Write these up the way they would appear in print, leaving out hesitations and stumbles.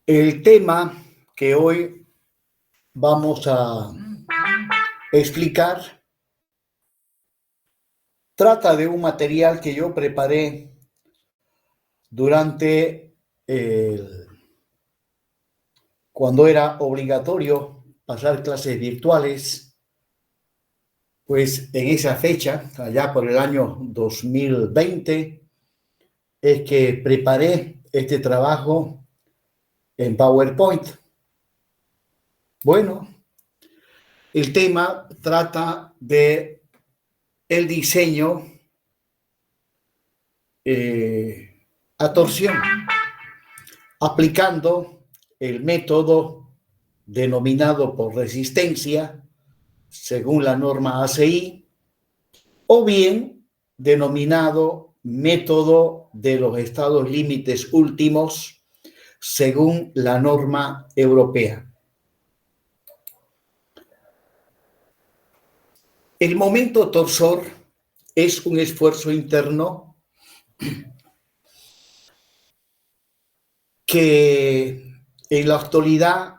El tema que hoy vamos a explicar trata de un material que yo preparé durante cuando era obligatorio pasar clases virtuales, pues en esa fecha, allá por el año 2020, es que preparé este trabajo en PowerPoint. Bueno, el tema trata de el diseño a torsión, aplicando el método denominado por resistencia, según la norma ACI, o bien denominado método de los estados límites últimos, según la norma europea. El momento torsor es un esfuerzo interno que en la actualidad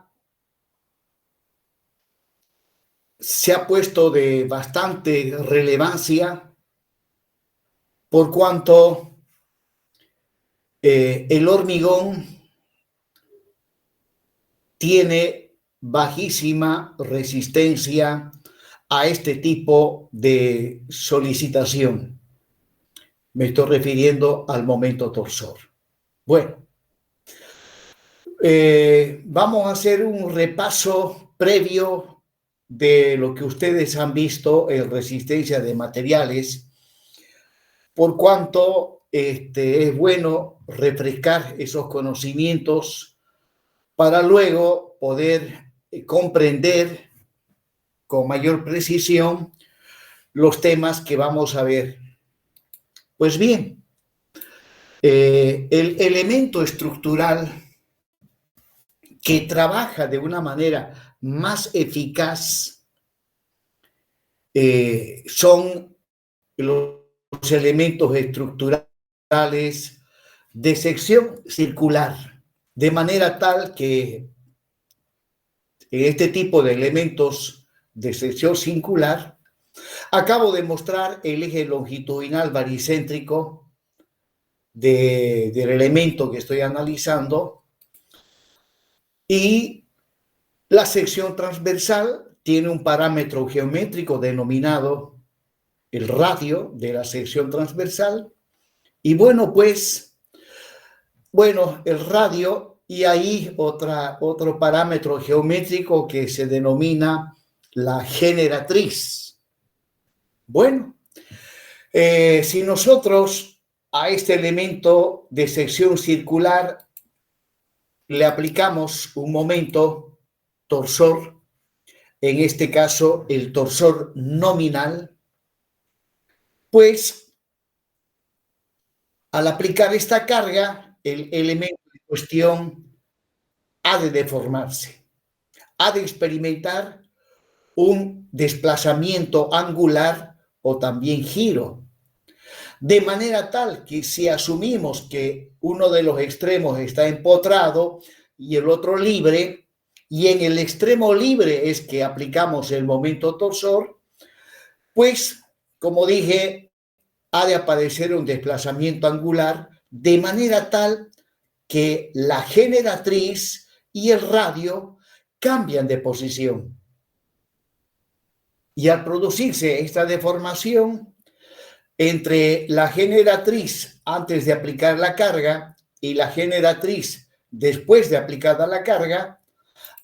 se ha puesto de bastante relevancia por cuanto el hormigón tiene bajísima resistencia a este tipo de solicitación. Me estoy refiriendo al momento torsor. Bueno, vamos a hacer un repaso previo de lo que ustedes han visto en resistencia de materiales, por cuanto es bueno refrescar esos conocimientos para luego poder comprender con mayor precisión los temas que vamos a ver. Pues bien, el elemento estructural que trabaja de una manera más eficaz son los elementos estructurales de sección circular, de manera tal que este tipo de elementos de sección circular, acabo de mostrar el eje longitudinal baricéntrico del elemento que estoy analizando, y la sección transversal tiene un parámetro geométrico denominado el radio de la sección transversal. Y bueno, pues, el radio, y ahí otro parámetro geométrico que se denomina la generatriz. Bueno, si nosotros a este elemento de sección circular le aplicamos un momento torsor, en este caso el torsor nominal, pues al aplicar esta carga, el elemento en cuestión ha de deformarse, ha de experimentar un desplazamiento angular o también giro, de manera tal que si asumimos que uno de los extremos está empotrado y el otro libre, y en el extremo libre es que aplicamos el momento torsor, pues, como dije, ha de aparecer un desplazamiento angular de manera tal que la generatriz y el radio cambian de posición. Y al producirse esta deformación entre la generatriz antes de aplicar la carga y la generatriz después de aplicada la carga,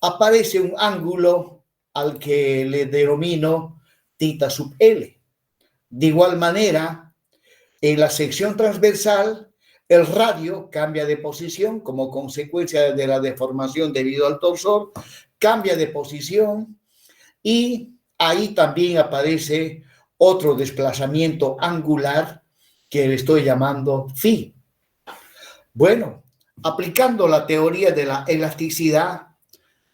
aparece un ángulo al que le denomino θ sub L. De igual manera, en la sección transversal, el radio cambia de posición como consecuencia de la deformación debido al torsor, cambia de posición, y ahí también aparece otro desplazamiento angular que le estoy llamando phi. Bueno, aplicando la teoría de la elasticidad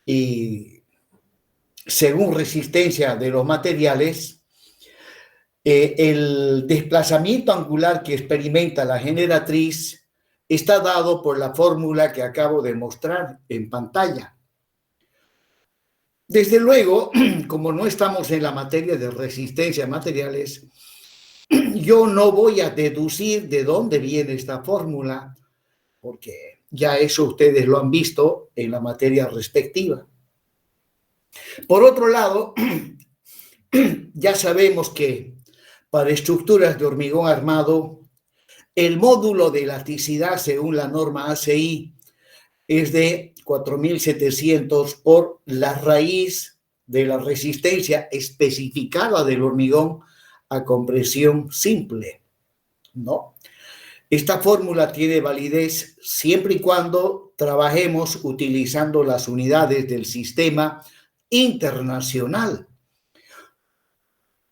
y según resistencia de los materiales, el desplazamiento angular que experimenta la generatriz está dado por la fórmula que acabo de mostrar en pantalla. Desde luego, como no estamos en la materia de resistencia a materiales, yo no voy a deducir de dónde viene esta fórmula, porque ya eso ustedes lo han visto en la materia respectiva. Por otro lado, ya sabemos que para estructuras de hormigón armado, el módulo de elasticidad según la norma ACI es de 4.700 por la raíz de la resistencia especificada del hormigón a compresión simple, ¿no? Esta fórmula tiene validez siempre y cuando trabajemos utilizando las unidades del sistema internacional.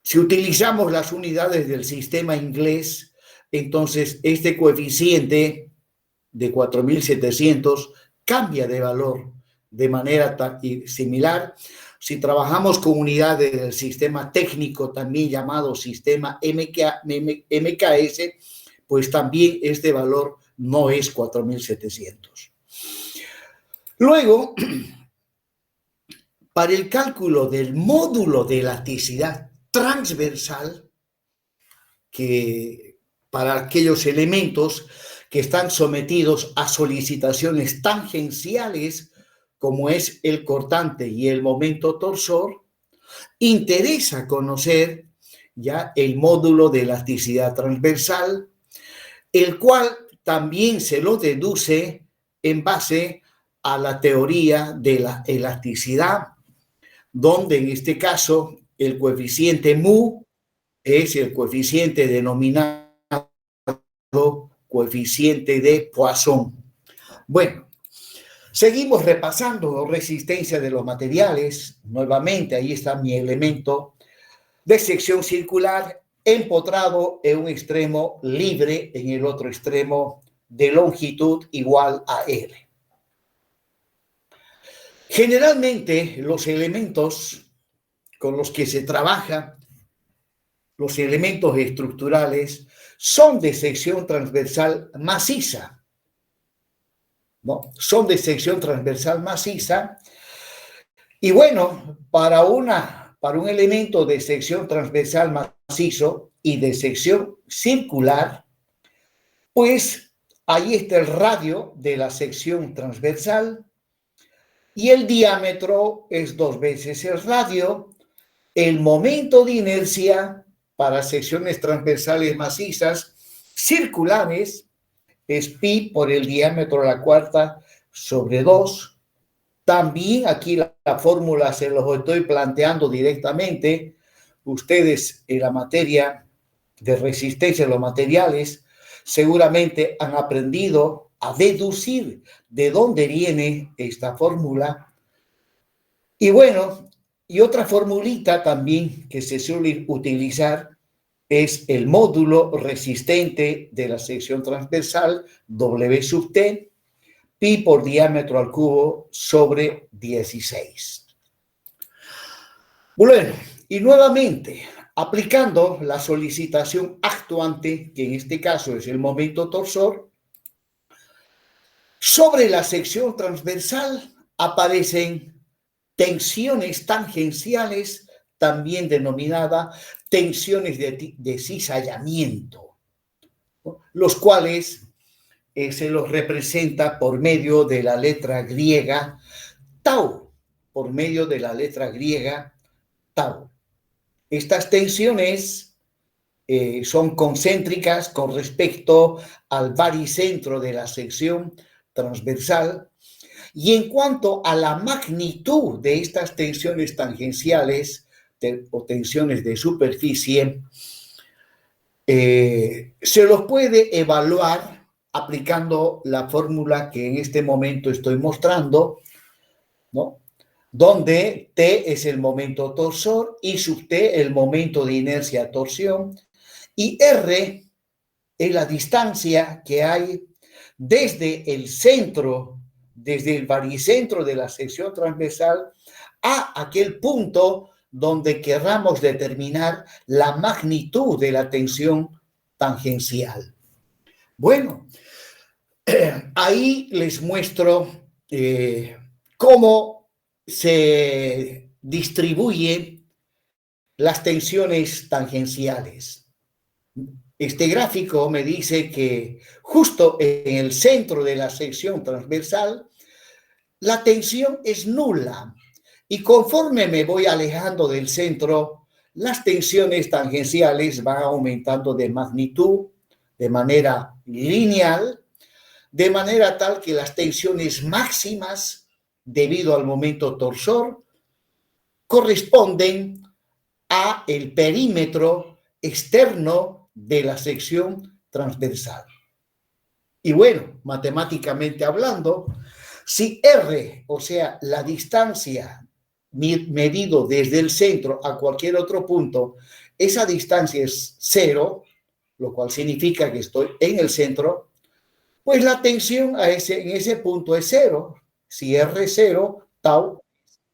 Si utilizamos las unidades del sistema inglés, entonces este coeficiente de 4.700 cambia de valor de manera similar. Si trabajamos con unidades del sistema técnico, también llamado sistema MKS, pues también este valor no es 4.700. Luego, para el cálculo del módulo de elasticidad transversal, que para aquellos elementos que están sometidos a solicitaciones tangenciales, como es el cortante y el momento torsor, interesa conocer ya el módulo de elasticidad transversal, el cual también se lo deduce en base a la teoría de la elasticidad, donde en este caso el coeficiente mu es el coeficiente denominado coeficiente de Poisson. Bueno, seguimos repasando resistencia de los materiales. Nuevamente, ahí está mi elemento de sección circular empotrado en un extremo libre, en el otro extremo de longitud igual a L. Generalmente, los elementos con los que se trabaja, los elementos estructurales, son de sección transversal maciza, ¿no? Son de sección transversal maciza. Y bueno, para un elemento de sección transversal macizo y de sección circular, pues ahí está el radio de la sección transversal y el diámetro es 2 veces el radio. El momento de inercia para secciones transversales macizas circulares es pi por el diámetro a la cuarta sobre 2. También aquí la fórmula se los estoy planteando directamente. Ustedes en la materia de resistencia de los materiales seguramente han aprendido a deducir de dónde viene esta fórmula. Y bueno, y otra formulita también que se suele utilizar es el módulo resistente de la sección transversal W sub T, pi por diámetro al cubo sobre 16. Bueno, y nuevamente, aplicando la solicitación actuante, que en este caso es el momento torsor, sobre la sección transversal aparecen tensiones tangenciales, también denominada tensiones de cizallamiento, ¿no? Los cuales se los representa por medio de la letra griega tau, por medio de la letra griega tau. Estas tensiones son concéntricas con respecto al baricentro de la sección transversal. Y en cuanto a la magnitud de estas tensiones tangenciales o tensiones de superficie, se los puede evaluar aplicando la fórmula que en este momento estoy mostrando, ¿no? Donde T es el momento torsor, I sub T el momento de inercia torsión, y R es la distancia que hay desde el centro, desde el baricentro de la sección transversal a aquel punto donde querramos determinar la magnitud de la tensión tangencial. Bueno, ahí les muestro cómo se distribuyen las tensiones tangenciales. Este gráfico me dice que justo en el centro de la sección transversal la tensión es nula y conforme me voy alejando del centro, las tensiones tangenciales van aumentando de magnitud de manera lineal, de manera tal que las tensiones máximas debido al momento torsor corresponden a el perímetro externo de la sección transversal. Y bueno, matemáticamente hablando, si R, o sea, la distancia medido desde el centro a cualquier otro punto, esa distancia es 0, lo cual significa que estoy en el centro, pues la tensión en ese punto es 0. Si R es 0, tau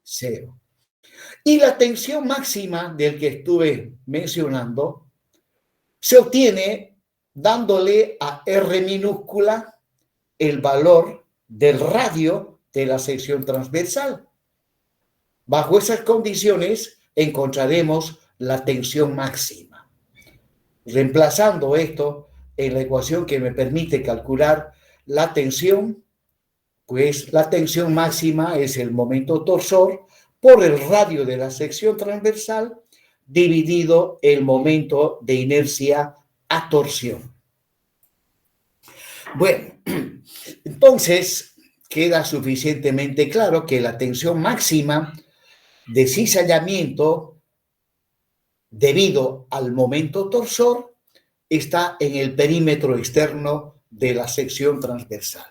0. Y la tensión máxima del que estuve mencionando se obtiene dándole a R minúscula el valor del radio de la sección transversal. Bajo esas condiciones encontraremos la tensión máxima. Reemplazando esto en la ecuación que me permite calcular la tensión, pues la tensión máxima es el momento torsor por el radio de la sección transversal dividido el momento de inercia a torsión. Bueno, entonces queda suficientemente claro que la tensión máxima de cizallamiento debido al momento torsor está en el perímetro externo de la sección transversal.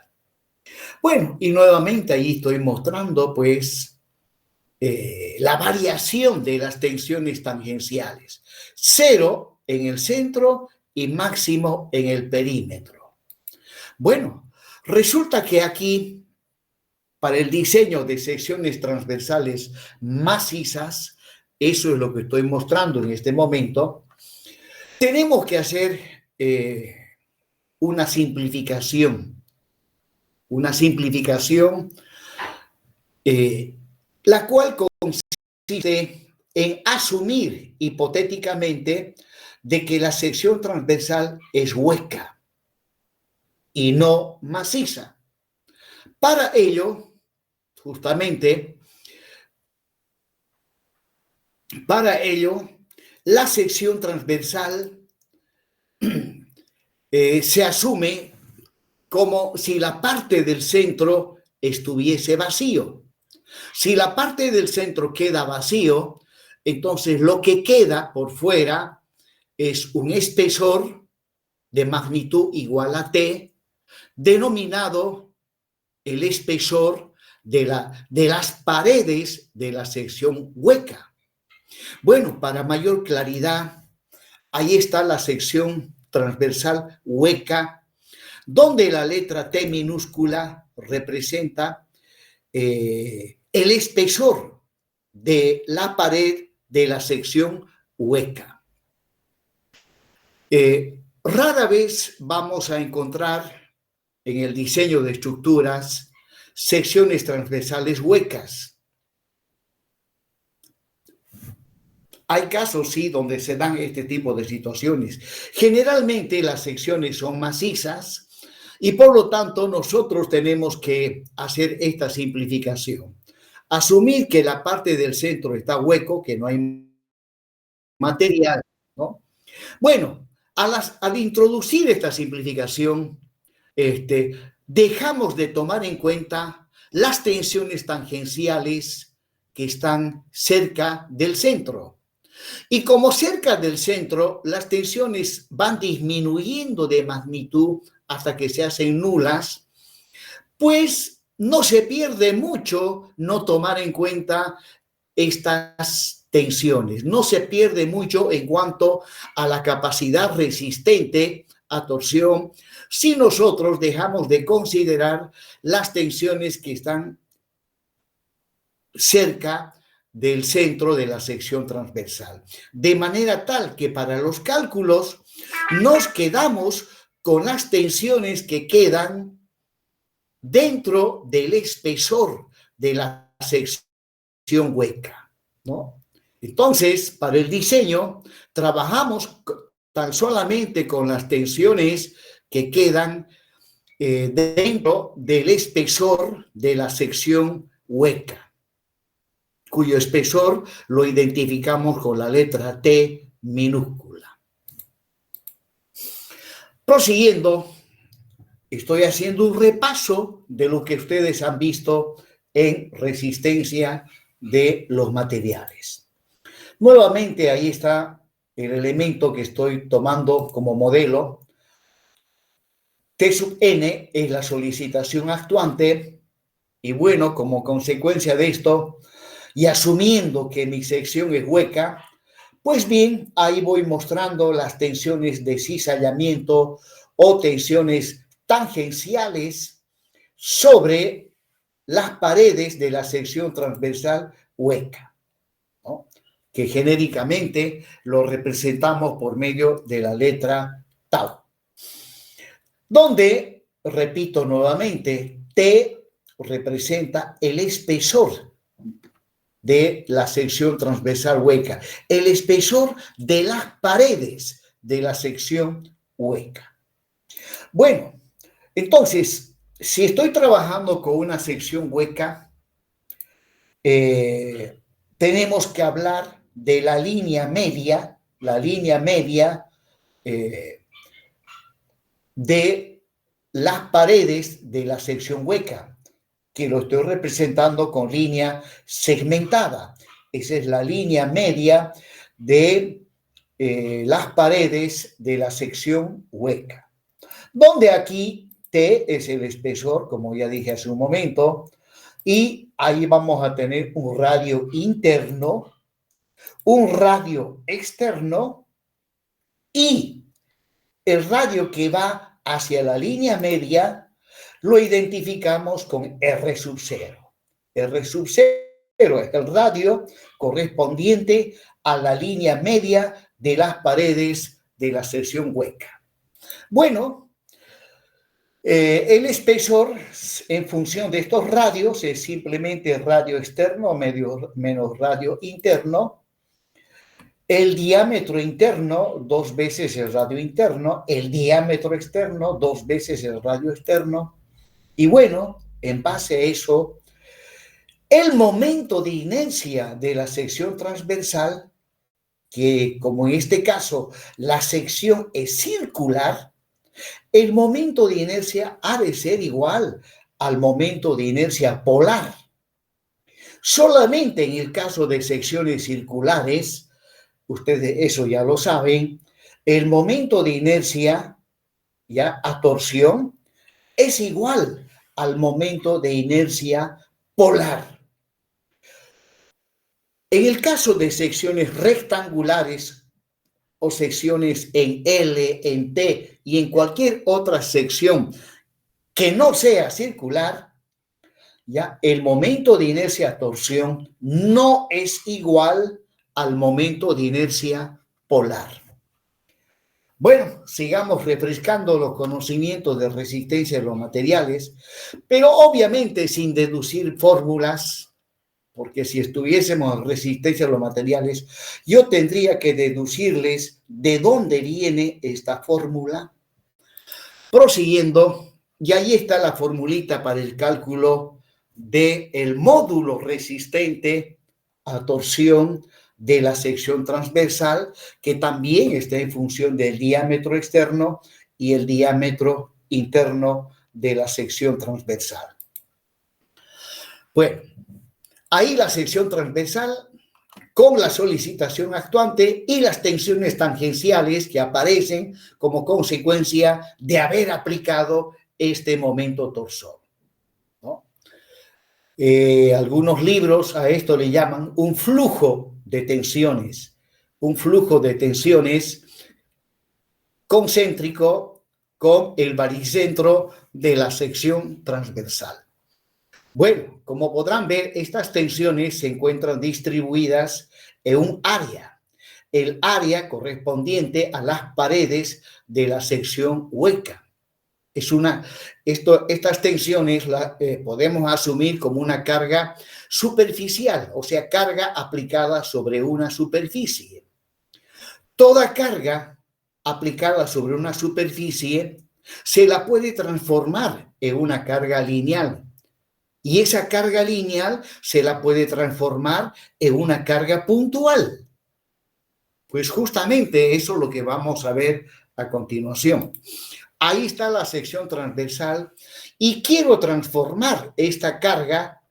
Bueno, y nuevamente ahí estoy mostrando pues la variación de las tensiones tangenciales. 0 en el centro y máximo en el perímetro. Bueno, resulta que aquí, para el diseño de secciones transversales macizas, eso es lo que estoy mostrando en este momento, tenemos que hacer una simplificación. La cual consiste en asumir hipotéticamente de que la sección transversal es hueca y no maciza. Para ello, justamente, la sección transversal se asume como si la parte del centro estuviese vacío. Si la parte del centro queda vacío, entonces lo que queda por fuera es un espesor de magnitud igual a T, denominado el espesor de las paredes de la sección hueca. Bueno, para mayor claridad, ahí está la sección transversal hueca, donde la letra T minúscula representa el espesor de la pared de la sección hueca. Rara vez vamos a encontrar en el diseño de estructuras secciones transversales huecas. Hay casos, sí, donde se dan este tipo de situaciones. Generalmente las secciones son macizas y por lo tanto nosotros tenemos que hacer esta simplificación. Asumir que la parte del centro está hueco, que no hay material, ¿no? Bueno, al introducir esta simplificación, dejamos de tomar en cuenta las tensiones tangenciales que están cerca del centro. Y como cerca del centro, las tensiones van disminuyendo de magnitud hasta que se hacen nulas, pues no se pierde mucho no tomar en cuenta estas tensiones. No se pierde mucho en cuanto a la capacidad resistente a torsión si nosotros dejamos de considerar las tensiones que están cerca del centro de la sección transversal. De manera tal que para los cálculos nos quedamos con las tensiones que quedan dentro del espesor de la sección hueca, ¿no? Entonces, para el diseño, trabajamos tan solamente con las tensiones que quedan dentro del espesor de la sección hueca, cuyo espesor lo identificamos con la letra T minúscula. Prosiguiendo, estoy haciendo un repaso de lo que ustedes han visto en resistencia de los materiales. Nuevamente, ahí está el elemento que estoy tomando como modelo. T sub n es la solicitación actuante y bueno, como consecuencia de esto y asumiendo que mi sección es hueca, pues bien, ahí voy mostrando las tensiones de cizallamiento o tensiones tangenciales sobre las paredes de la sección transversal hueca, ¿no? Que genéricamente lo representamos por medio de la letra tau, donde, repito nuevamente, T representa el espesor de la sección transversal hueca, el espesor de las paredes de la sección hueca. Bueno, entonces, si estoy trabajando con una sección hueca, tenemos que hablar de la línea media de las paredes de la sección hueca, que lo estoy representando con línea segmentada. Esa es la línea media de las paredes de la sección hueca, donde aquí T es el espesor, como ya dije hace un momento, y ahí vamos a tener un radio interno, un radio externo y el radio que va hacia la línea media lo identificamos con R sub 0. R sub 0 es el radio correspondiente a la línea media de las paredes de la sección hueca. Bueno, el espesor en función de estos radios es simplemente radio externo menos radio interno. El diámetro interno, 2 veces el radio interno, el diámetro externo, 2 veces el radio externo. Y bueno, en base a eso, el momento de inercia de la sección transversal, que como en este caso la sección es circular, el momento de inercia ha de ser igual al momento de inercia polar. Solamente en el caso de secciones circulares, ustedes eso ya lo saben, el momento de inercia, ya a torsión, es igual al momento de inercia polar. En el caso de secciones rectangulares o secciones en L, en T y en cualquier otra sección que no sea circular, ya el momento de inercia a torsión no es igual al momento de inercia polar. Bueno, sigamos refrescando los conocimientos de resistencia de los materiales, pero obviamente sin deducir fórmulas, porque si estuviésemos en resistencia a los materiales, yo tendría que deducirles de dónde viene esta fórmula. Prosiguiendo, y ahí está la formulita para el cálculo del módulo resistente a torsión de la sección transversal, que también está en función del diámetro externo y el diámetro interno de la sección transversal. Bueno, ahí la sección transversal con la solicitación actuante y las tensiones tangenciales que aparecen como consecuencia de haber aplicado este momento torsor, ¿no? Algunos libros a esto le llaman un flujo de tensiones concéntrico con el baricentro de la sección transversal. Bueno, como podrán ver, estas tensiones se encuentran distribuidas en un área, el área correspondiente a las paredes de la sección hueca. Estas tensiones las podemos asumir como una carga superficial, o sea, carga aplicada sobre una superficie. Toda carga aplicada sobre una superficie se la puede transformar en una carga lineal. Y esa carga lineal se la puede transformar en una carga puntual. Pues justamente eso es lo que vamos a ver a continuación. Ahí está la sección transversal y quiero transformar esta carga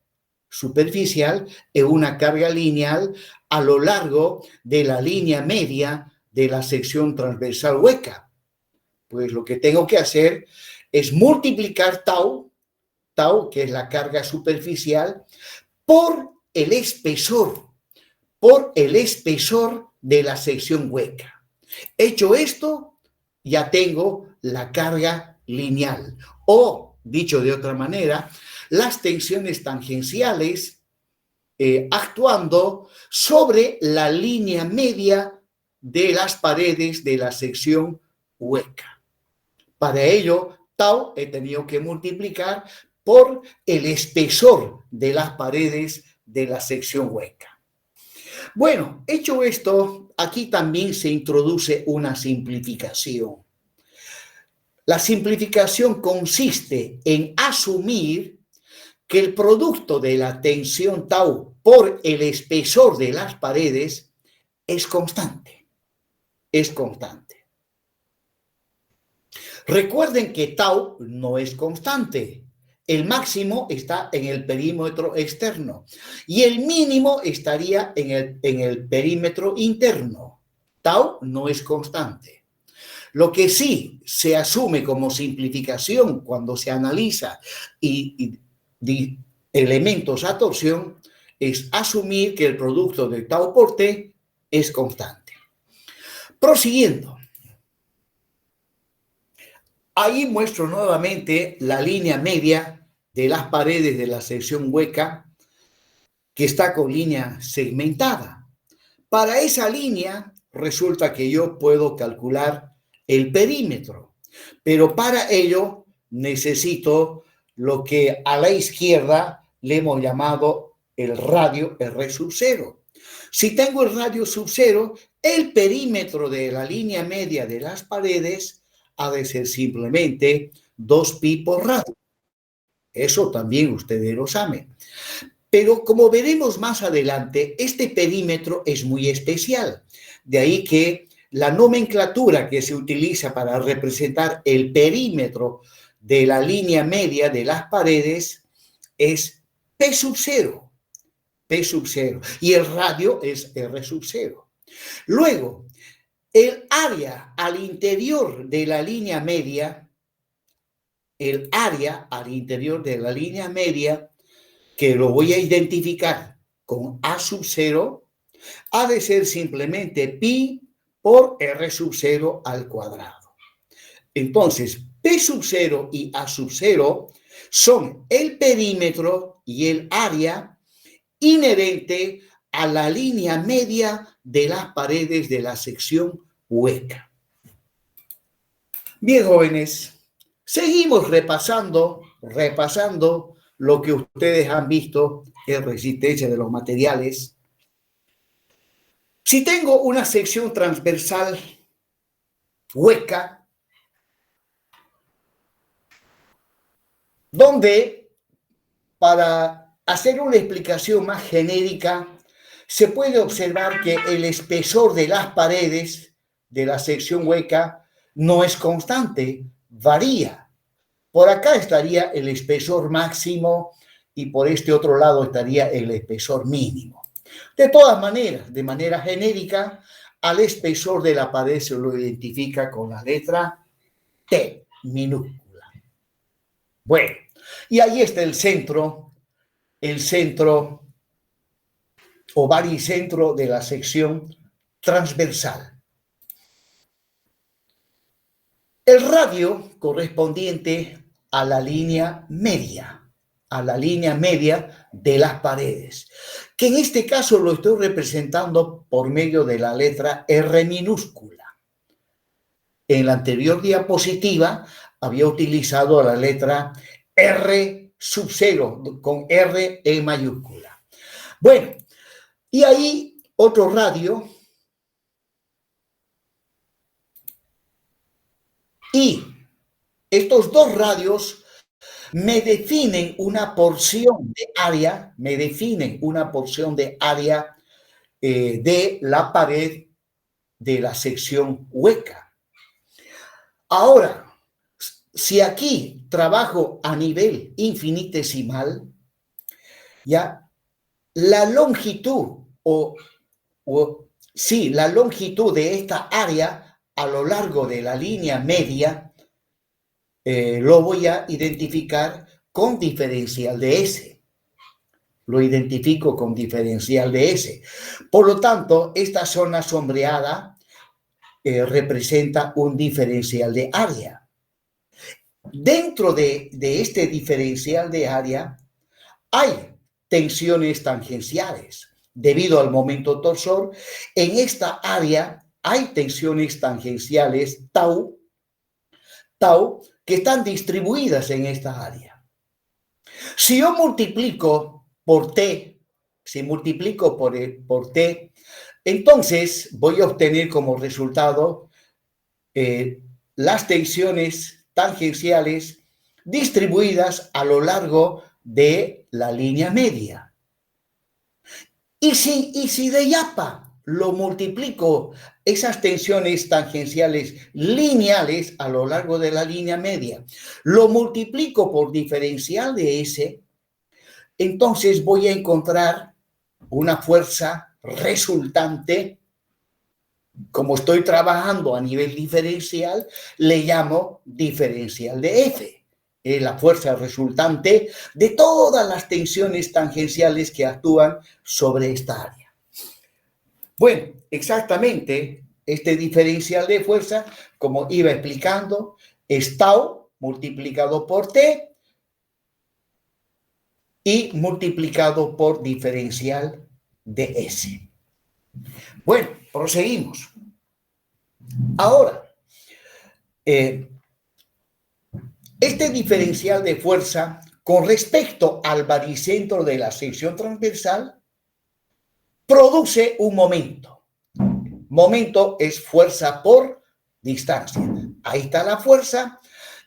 superficial en una carga lineal a lo largo de la línea media de la sección transversal hueca. Pues lo que tengo que hacer es multiplicar tau, que es la carga superficial, por el espesor de la sección hueca. Hecho esto, ya tengo la carga lineal. O, dicho de otra manera, las tensiones tangenciales actuando sobre la línea media de las paredes de la sección hueca. Para ello, tau he tenido que multiplicar por el espesor de las paredes de la sección hueca. Bueno, hecho esto, aquí también se introduce una simplificación. La simplificación consiste en asumir que el producto de la tensión tau por el espesor de las paredes es constante. Es constante. Recuerden que tau no es constante. El máximo está en el perímetro externo y el mínimo estaría en el perímetro interno. Tau no es constante. Lo que sí se asume como simplificación cuando se analiza y elementos a torsión es asumir que el producto de tau por T es constante. Prosiguiendo. Ahí muestro nuevamente la línea media de las paredes de la sección hueca que está con línea segmentada. Para esa línea resulta que yo puedo calcular el perímetro, pero para ello necesito lo que a la izquierda le hemos llamado el radio R sub 0. Si tengo el radio sub 0, el perímetro de la línea media de las paredes ha de ser simplemente 2pi por radio. Eso también ustedes lo saben. Pero como veremos más adelante, este perímetro es muy especial. De ahí que la nomenclatura que se utiliza para representar el perímetro de la línea media de las paredes es P sub 0. P sub 0. Y el radio es R sub 0. Luego, el área al interior de la línea media, que lo voy a identificar con A sub 0, ha de ser simplemente pi por R sub 0 al cuadrado. Entonces, P sub 0 y A sub 0 son el perímetro y el área inherente a la línea media de las paredes de la sección hueca. Bien, jóvenes, seguimos repasando lo que ustedes han visto en resistencia de los materiales. Si tengo una sección transversal hueca, donde para hacer una explicación más genérica, se puede observar que el espesor de las paredes de la sección hueca no es constante, varía. Por acá estaría el espesor máximo y por este otro lado estaría el espesor mínimo. De todas maneras, de manera genérica, al espesor de la pared se lo identifica con la letra T minúscula. Bueno, y ahí está el centro o baricentro de la sección transversal. El radio correspondiente a la línea media de las paredes, que en este caso lo estoy representando por medio de la letra R minúscula. En la anterior diapositiva había utilizado la letra R sub 0, con R en mayúscula. Bueno, y ahí otro radio. Y estos dos radios me definen una porción de área, de la pared de la sección hueca. Ahora, si aquí trabajo a nivel infinitesimal, ya la longitud la longitud de esta área a lo largo de la línea media lo voy a identificar con diferencial de S. Lo identifico con diferencial de S. Por lo tanto, esta zona sombreada representa un diferencial de área. Dentro de este diferencial de área hay tensiones tangenciales. Debido al momento torsor, en esta área hay tensiones tangenciales tau, que están distribuidas en esta área. Si yo multiplico por T, entonces voy a obtener como resultado las tensiones tangenciales distribuidas a lo largo de la línea media. Y si de yapa lo multiplico, esas tensiones tangenciales lineales a lo largo de la línea media, lo multiplico por diferencial de S, entonces voy a encontrar una fuerza resultante. Como estoy trabajando a nivel diferencial, le llamo diferencial de F. Es la fuerza resultante de todas las tensiones tangenciales que actúan sobre esta área. Bueno, exactamente este diferencial de fuerza, como iba explicando, es tau multiplicado por T y multiplicado por diferencial de S. Bueno, proseguimos. Ahora, este diferencial de fuerza con respecto al baricentro de la sección transversal produce un momento. Momento es fuerza por distancia. Ahí está la fuerza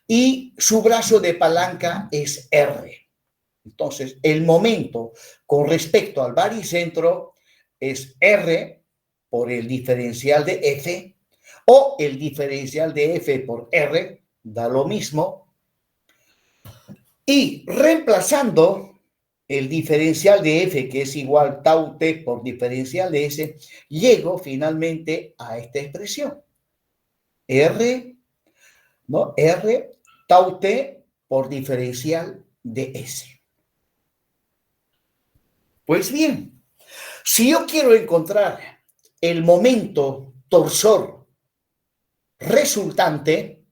y su brazo de palanca es R. Entonces, el momento con respecto al baricentro es R por el diferencial de F, o el diferencial de F por R, da lo mismo. Y reemplazando el diferencial de F, que es igual tau T por diferencial de S, llego finalmente a esta expresión. R tau T por diferencial de S. Pues bien, si yo quiero encontrar el momento torsor resultante,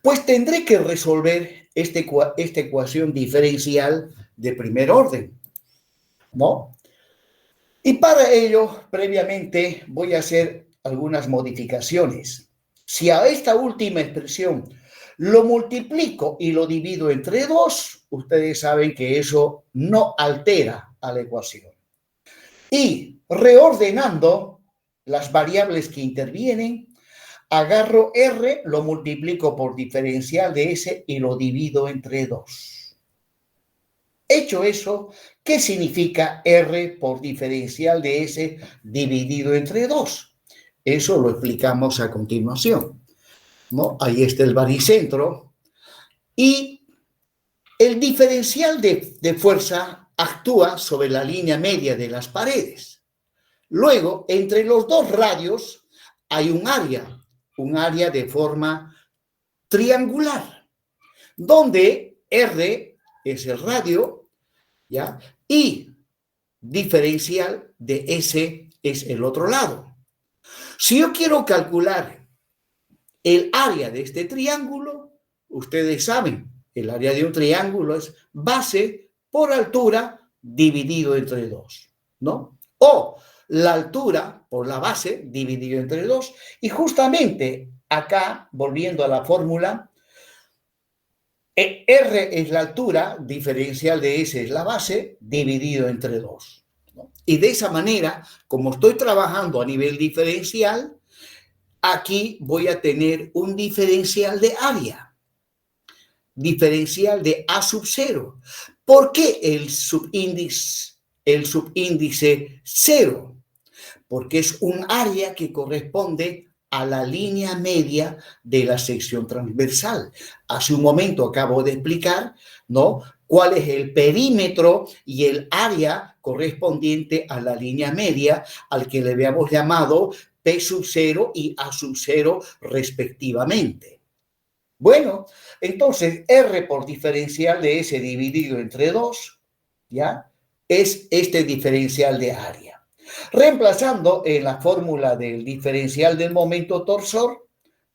pues tendré que resolver esta ecuación diferencial de primer orden, ¿no? Y para ello, previamente, voy a hacer algunas modificaciones. Si a esta última expresión lo multiplico y lo divido entre 2, ustedes saben que eso no altera a la ecuación. Y reordenando las variables que intervienen, agarro R, lo multiplico por diferencial de S y lo divido entre 2. Hecho eso, ¿qué significa R por diferencial de S dividido entre 2? Eso lo explicamos a continuación, ¿no? Ahí está el baricentro y el diferencial de fuerza actúa sobre la línea media de las paredes. Luego, entre los dos radios hay un área de forma triangular, donde R es el radio, ¿ya? Y diferencial de S es el otro lado. Si yo quiero calcular el área de este triángulo, ustedes saben, el área de un triángulo es base por altura dividido entre 2, ¿no? O la altura por la base dividido entre 2. Y justamente acá, volviendo a la fórmula, R es la altura, diferencial de S es la base, dividido entre 2. ¿No? Y de esa manera, como estoy trabajando a nivel diferencial, aquí voy a tener un diferencial de área, diferencial de A sub 0. ¿Por qué el subíndice 0? Porque es un área que corresponde a la línea media de la sección transversal. Hace un momento acabo de explicar, ¿no?, cuál es el perímetro y el área correspondiente a la línea media, al que le habíamos llamado P sub 0 y A sub 0 respectivamente. Bueno, entonces R por diferencial de S dividido entre 2, ¿ya?, es este diferencial de área. Reemplazando en la fórmula del diferencial del momento torsor,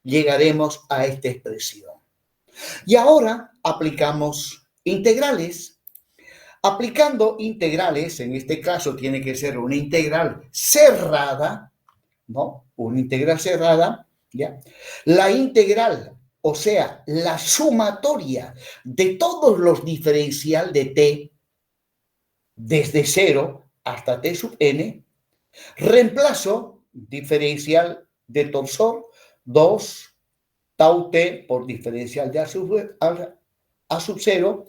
llegaremos a esta expresión. Y ahora aplicamos integrales. Aplicando integrales, en este caso tiene que ser una integral cerrada, ¿no? Una integral cerrada, ¿ya? La integral, o sea, la sumatoria de todos los diferencial de t, desde 0 hasta t sub n, reemplazo diferencial de torsor 2 tau t por diferencial de A sub 0,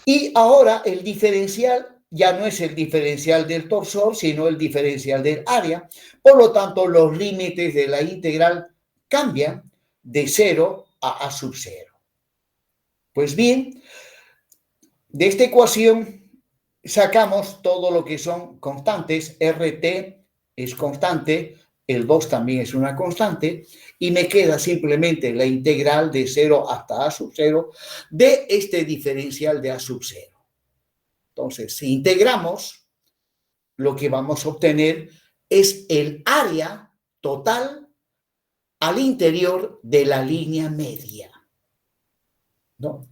y ahora el diferencial ya no es el diferencial del torsor, sino el diferencial del área. Por lo tanto, los límites de la integral cambian de 0 a A sub 0. Pues bien, de esta ecuación sacamos todo lo que son constantes. RT es constante, el 2 también es una constante, y me queda simplemente la integral de 0 hasta A sub 0 de este diferencial de A sub 0. Entonces, si integramos, lo que vamos a obtener es el área total al interior de la línea media, ¿no?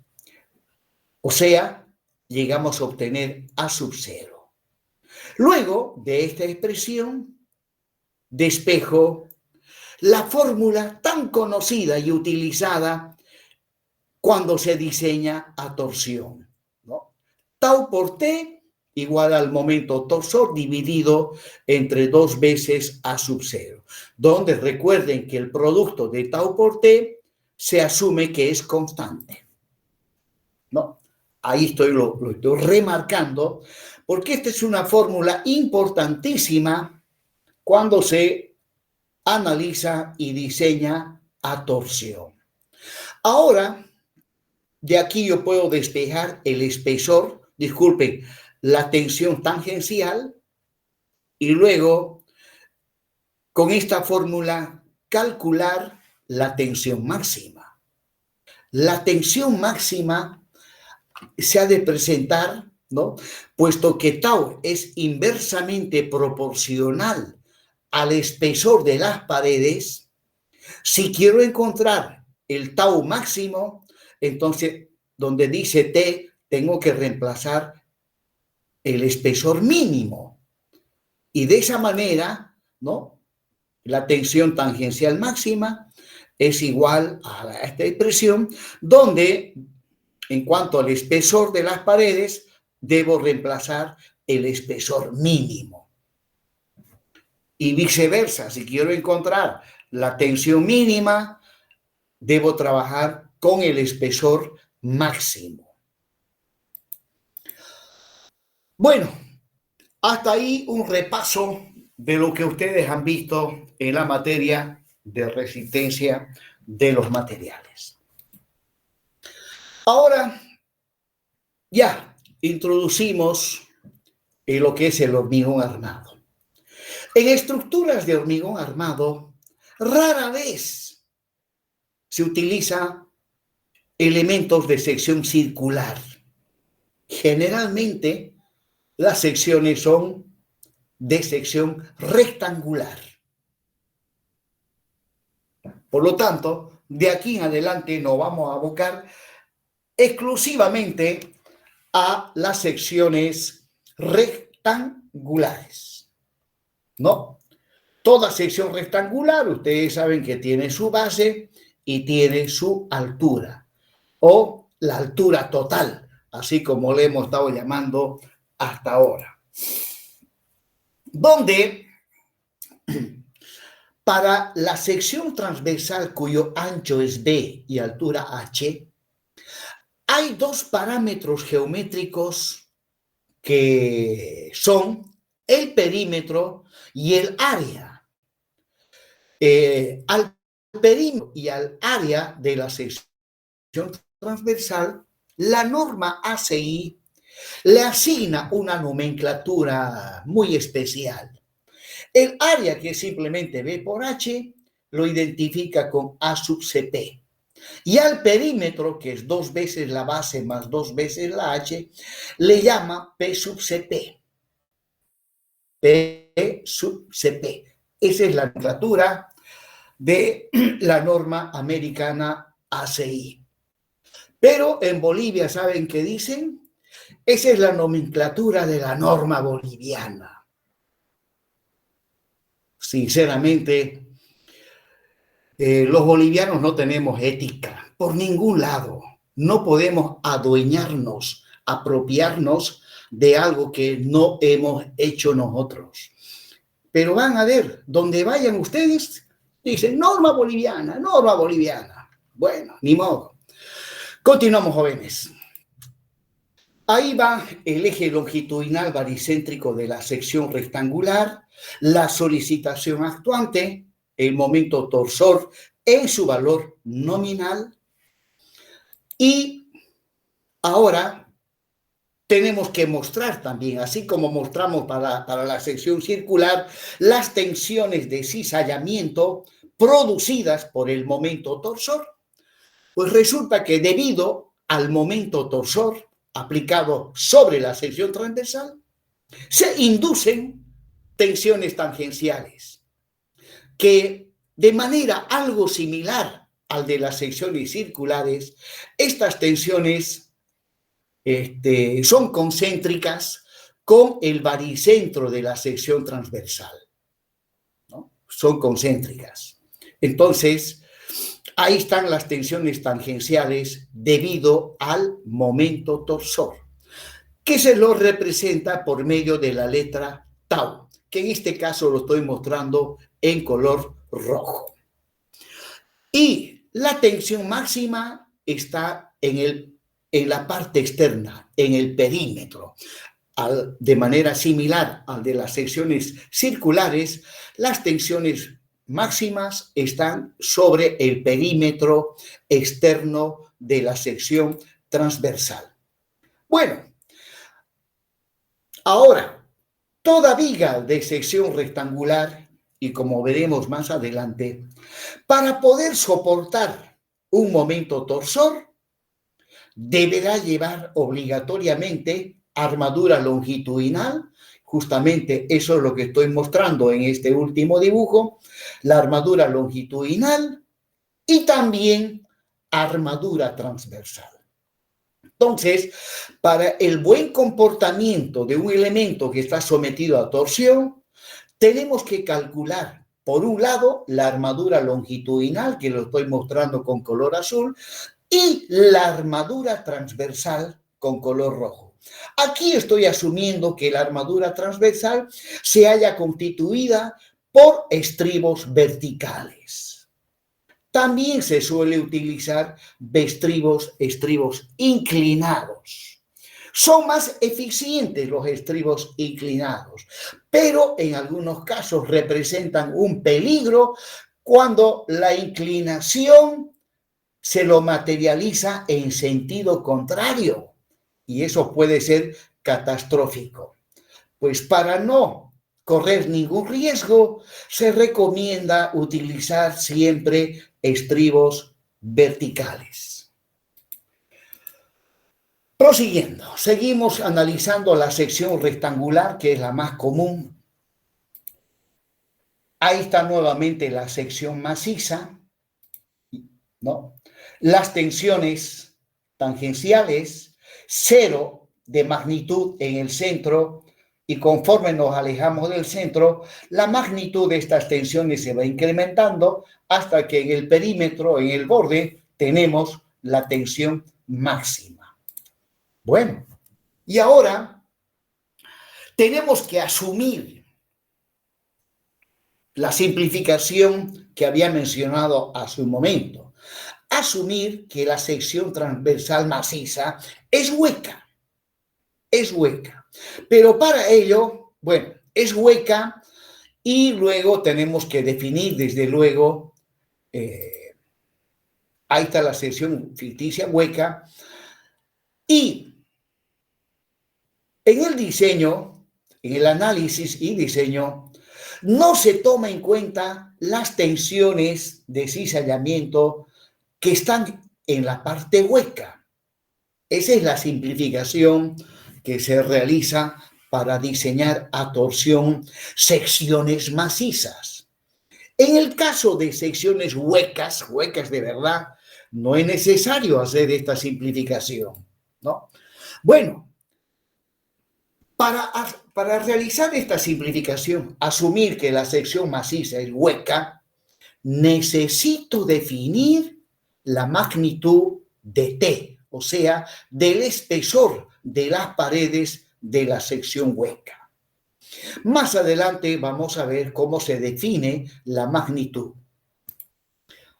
O sea, llegamos a obtener A sub 0. Luego de esta expresión, despejo la fórmula tan conocida y utilizada cuando se diseña a torsión, ¿no? Tau por T igual al momento torsor dividido entre 2 veces A sub 0, donde recuerden que el producto de tau por T se asume que es constante, ¿no? Ahí lo estoy remarcando, porque esta es una fórmula importantísima cuando se analiza y diseña a torsión. Ahora, de aquí yo puedo despejar el espesor, disculpen, la tensión tangencial, y luego, con esta fórmula, calcular la tensión máxima. La tensión máxima se ha de presentar, ¿no?, puesto que tau es inversamente proporcional al espesor de las paredes. Si quiero encontrar el tau máximo, entonces donde dice T, tengo que reemplazar el espesor mínimo. Y de esa manera, ¿no?, la tensión tangencial máxima es igual a esta expresión, donde en cuanto al espesor de las paredes, debo reemplazar el espesor mínimo. Y viceversa, si quiero encontrar la tensión mínima, debo trabajar con el espesor máximo. Bueno, hasta ahí un repaso de lo que ustedes han visto en la materia de resistencia de los materiales. Ahora ya introducimos lo que es el hormigón armado. En estructuras de hormigón armado, rara vez se utiliza elementos de sección circular. Generalmente, las secciones son de sección rectangular. Por lo tanto, de aquí en adelante nos vamos a abocar exclusivamente a las secciones rectangulares. ¿no? Toda sección rectangular, ustedes saben que tiene su base y tiene su altura, o la altura total, así como le hemos estado llamando hasta ahora. Donde para la sección transversal cuyo ancho es B y altura H, hay dos parámetros geométricos que son el perímetro y el área. Al perímetro y al área de la sección transversal, la norma ACI le asigna una nomenclatura muy especial. El área, que es simplemente B por H, lo identifica con A sub CP. Y al perímetro, que es 2 veces la base más 2 veces la H, le llama P sub CP. P sub CP. Esa es la nomenclatura de la norma americana ACI. Pero en Bolivia, ¿saben qué dicen? Esa es la nomenclatura de la norma boliviana. Sinceramente, los bolivianos no tenemos ética por ningún lado. No podemos adueñarnos, apropiarnos de algo que no hemos hecho nosotros. Pero van a ver, donde vayan ustedes, dicen norma boliviana, norma boliviana. Bueno, ni modo. Continuamos, jóvenes. Ahí va el eje longitudinal baricéntrico de la sección rectangular, la solicitación actuante, el momento torsor en su valor nominal. Y ahora tenemos que mostrar también, así como mostramos para la sección circular, las tensiones de cizallamiento producidas por el momento torsor. Pues resulta que debido al momento torsor aplicado sobre la sección transversal, se inducen tensiones tangenciales que de manera algo similar al de las secciones circulares, estas tensiones son concéntricas con el baricentro de la sección transversal, ¿no? Son concéntricas. Entonces, ahí están las tensiones tangenciales debido al momento torsor, que se lo representa por medio de la letra tau, que en este caso lo estoy mostrando en color rojo. Y la tensión máxima está en la parte externa, en el perímetro. De manera similar al de las secciones circulares, las tensiones máximas están sobre el perímetro externo de la sección transversal. Bueno, ahora, toda viga de sección rectangular, y como veremos más adelante, para poder soportar un momento torsor, deberá llevar obligatoriamente armadura longitudinal. Justamente eso es lo que estoy mostrando en este último dibujo, la armadura longitudinal y también armadura transversal. Entonces, para el buen comportamiento de un elemento que está sometido a torsión, tenemos que calcular, por un lado, la armadura longitudinal, que lo estoy mostrando con color azul, y la armadura transversal con color rojo. Aquí estoy asumiendo que la armadura transversal se haya constituida por estribos verticales. También se suele utilizar estribos inclinados. Son más eficientes los estribos inclinados, pero en algunos casos representan un peligro cuando la inclinación se lo materializa en sentido contrario, y eso puede ser catastrófico. Pues para no correr ningún riesgo, se recomienda utilizar siempre estribos verticales. Prosiguiendo, seguimos analizando la sección rectangular, que es la más común. Ahí está nuevamente la sección maciza, ¿no? Las tensiones tangenciales, 0 de magnitud en el centro y conforme nos alejamos del centro, la magnitud de estas tensiones se va incrementando hasta que en el perímetro, en el borde, tenemos la tensión máxima. Bueno, y ahora tenemos que asumir la simplificación que había mencionado hace un momento. Asumir que la sección transversal maciza es hueca. Es hueca. Pero para ello, bueno, es hueca y luego tenemos que definir, desde luego, ahí está la sección ficticia hueca. Y en el diseño, en el análisis y diseño, no se toma en cuenta las tensiones de cizallamiento que están en la parte hueca. Esa es la simplificación que se realiza para diseñar a torsión secciones macizas. En el caso de secciones huecas de verdad, no es necesario hacer esta simplificación, ¿no? Bueno, para realizar esta simplificación, asumir que la sección maciza es hueca, necesito definir la magnitud de T, o sea, del espesor de las paredes de la sección hueca. Más adelante vamos a ver cómo se define la magnitud.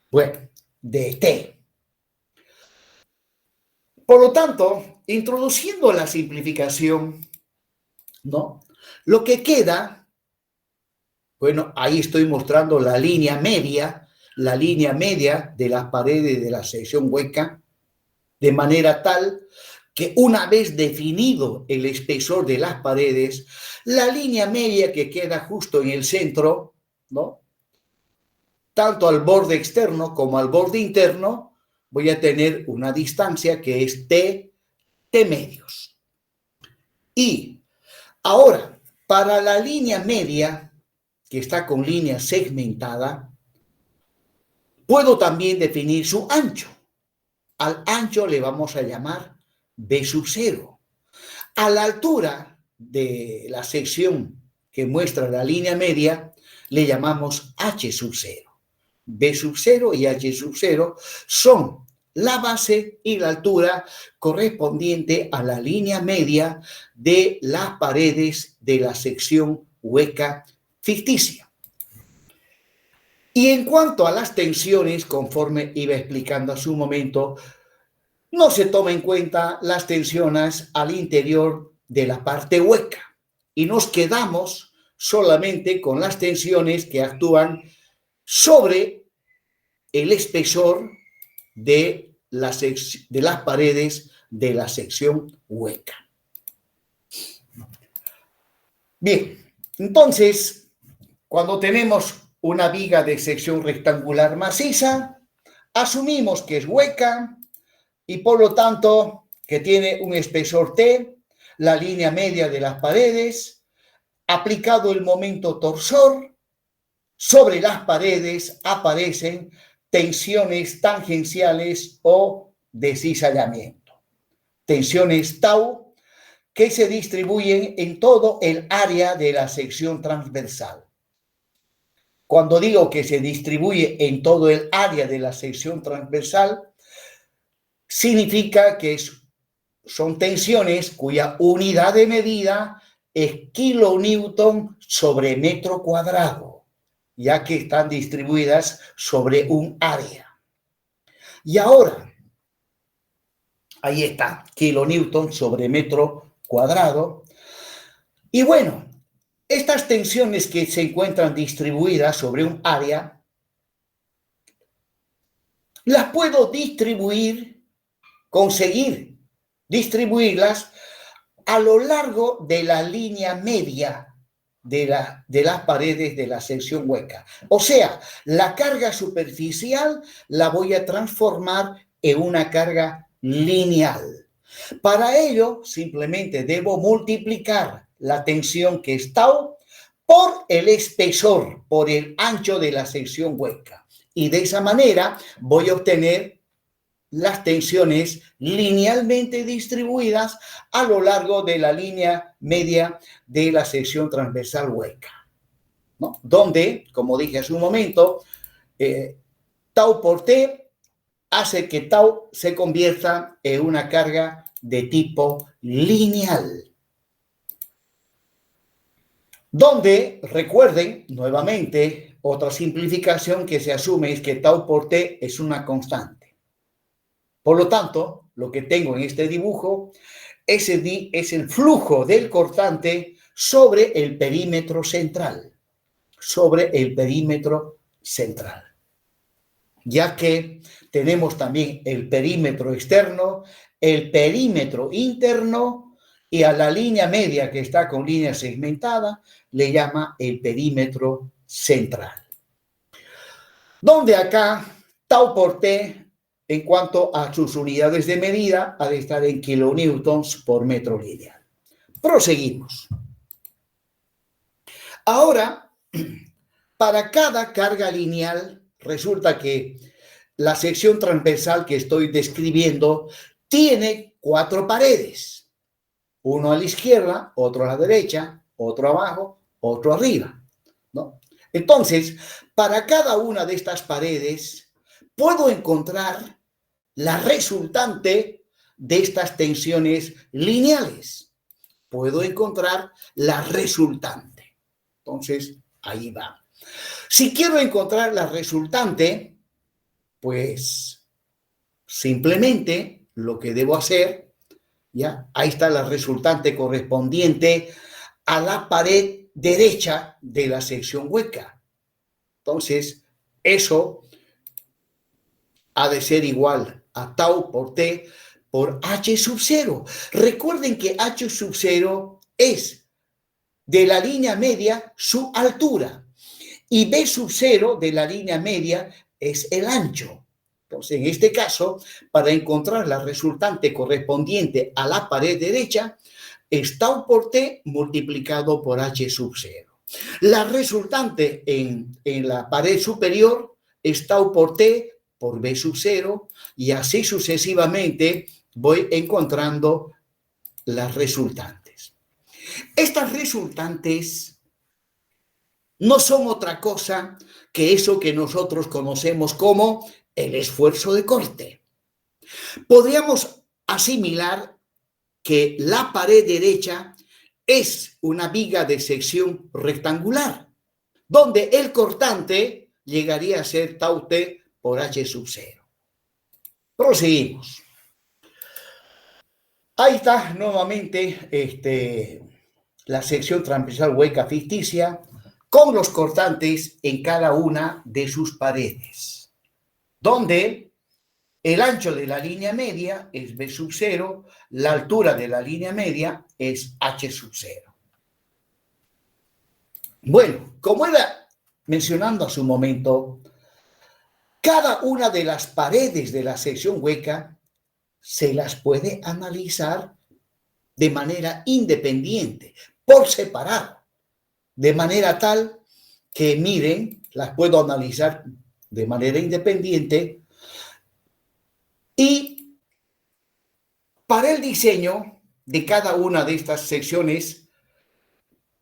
Bueno, de T. Por lo tanto, introduciendo la simplificación, ¿no? Lo que queda, bueno, ahí estoy mostrando la línea media de las paredes de la sección hueca, de manera tal que una vez definido el espesor de las paredes, la línea media que queda justo en el centro, ¿no? Tanto al borde externo como al borde interno, voy a tener una distancia que es T medios. Y ahora, para la línea media, que está con línea segmentada, puedo también definir su ancho. Al ancho le vamos a llamar B sub 0. A la altura de la sección que muestra la línea media, le llamamos H sub 0. B sub 0 y H sub 0 son la base y la altura correspondiente a la línea media de las paredes de la sección hueca ficticia. Y en cuanto a las tensiones, conforme iba explicando hace un momento, no se toma en cuenta las tensiones al interior de la parte hueca y nos quedamos solamente con las tensiones que actúan sobre el espesor de las paredes de la sección hueca. Bien, entonces, cuando tenemos una viga de sección rectangular maciza, asumimos que es hueca y por lo tanto que tiene un espesor T, la línea media de las paredes, aplicado el momento torsor, sobre las paredes aparecen tensiones tangenciales o de cizallamiento. Tensiones tau que se distribuyen en todo el área de la sección transversal. Cuando digo que se distribuye en todo el área de la sección transversal, significa que son tensiones cuya unidad de medida es kilonewton sobre metro cuadrado, ya que están distribuidas sobre un área. Y ahora, ahí está, kilonewton sobre metro cuadrado. Y bueno, estas tensiones que se encuentran distribuidas sobre un área, las puedo conseguir distribuirlas a lo largo de la línea media de las paredes de la sección hueca. O sea, la carga superficial la voy a transformar en una carga lineal. Para ello, simplemente debo multiplicar la tensión que es tau por el espesor, por el ancho de la sección hueca. Y de esa manera voy a obtener las tensiones linealmente distribuidas a lo largo de la línea media de la sección transversal hueca, ¿no? Donde, como dije hace un momento, tau por T hace que tau se convierta en una carga de tipo lineal. Donde, recuerden, nuevamente, otra simplificación que se asume es que tau por T es una constante. Por lo tanto, lo que tengo en este dibujo es el flujo del cortante sobre el perímetro central. Sobre el perímetro central. Ya que tenemos también el perímetro externo, el perímetro interno, y a la línea media que está con línea segmentada le llama el perímetro central. Donde acá tau por T, en cuanto a sus unidades de medida, ha de estar en kilonewtons por metro lineal. Proseguimos. Ahora, para cada carga lineal, resulta que la sección transversal que estoy describiendo tiene 4 paredes. Uno a la izquierda, otro a la derecha, otro abajo, otro arriba, ¿no? Entonces, para cada una de estas paredes, puedo encontrar la resultante de estas tensiones lineales. Puedo encontrar la resultante. Entonces, ahí va. Si quiero encontrar la resultante, pues simplemente lo que debo hacer, ¿ya? Ahí está la resultante correspondiente a la pared derecha de la sección hueca. Entonces, eso ha de ser igual a tau por T por H sub 0. Recuerden que H sub 0 es de la línea media su altura y B sub 0 de la línea media es el ancho. Entonces, en este caso, para encontrar la resultante correspondiente a la pared derecha, es tau por T multiplicado por H sub 0. La resultante en la pared superior es tau por T por B sub 0 y así sucesivamente voy encontrando las resultantes. Estas resultantes no son otra cosa que eso que nosotros conocemos como el esfuerzo de corte. Podríamos asimilar que la pared derecha es una viga de sección rectangular, donde el cortante llegaría a ser tau T por H sub 0. Proseguimos. Ahí está nuevamente la sección transversal hueca ficticia con los cortantes en cada una de sus paredes, donde el ancho de la línea media es B sub 0, la altura de la línea media es H sub 0. Bueno, como era mencionando hace un momento, cada una de las paredes de la sección hueca se las puede analizar de manera independiente, por separado, de manera tal que, miren, las puedo analizar de manera independiente y para el diseño de cada una de estas secciones,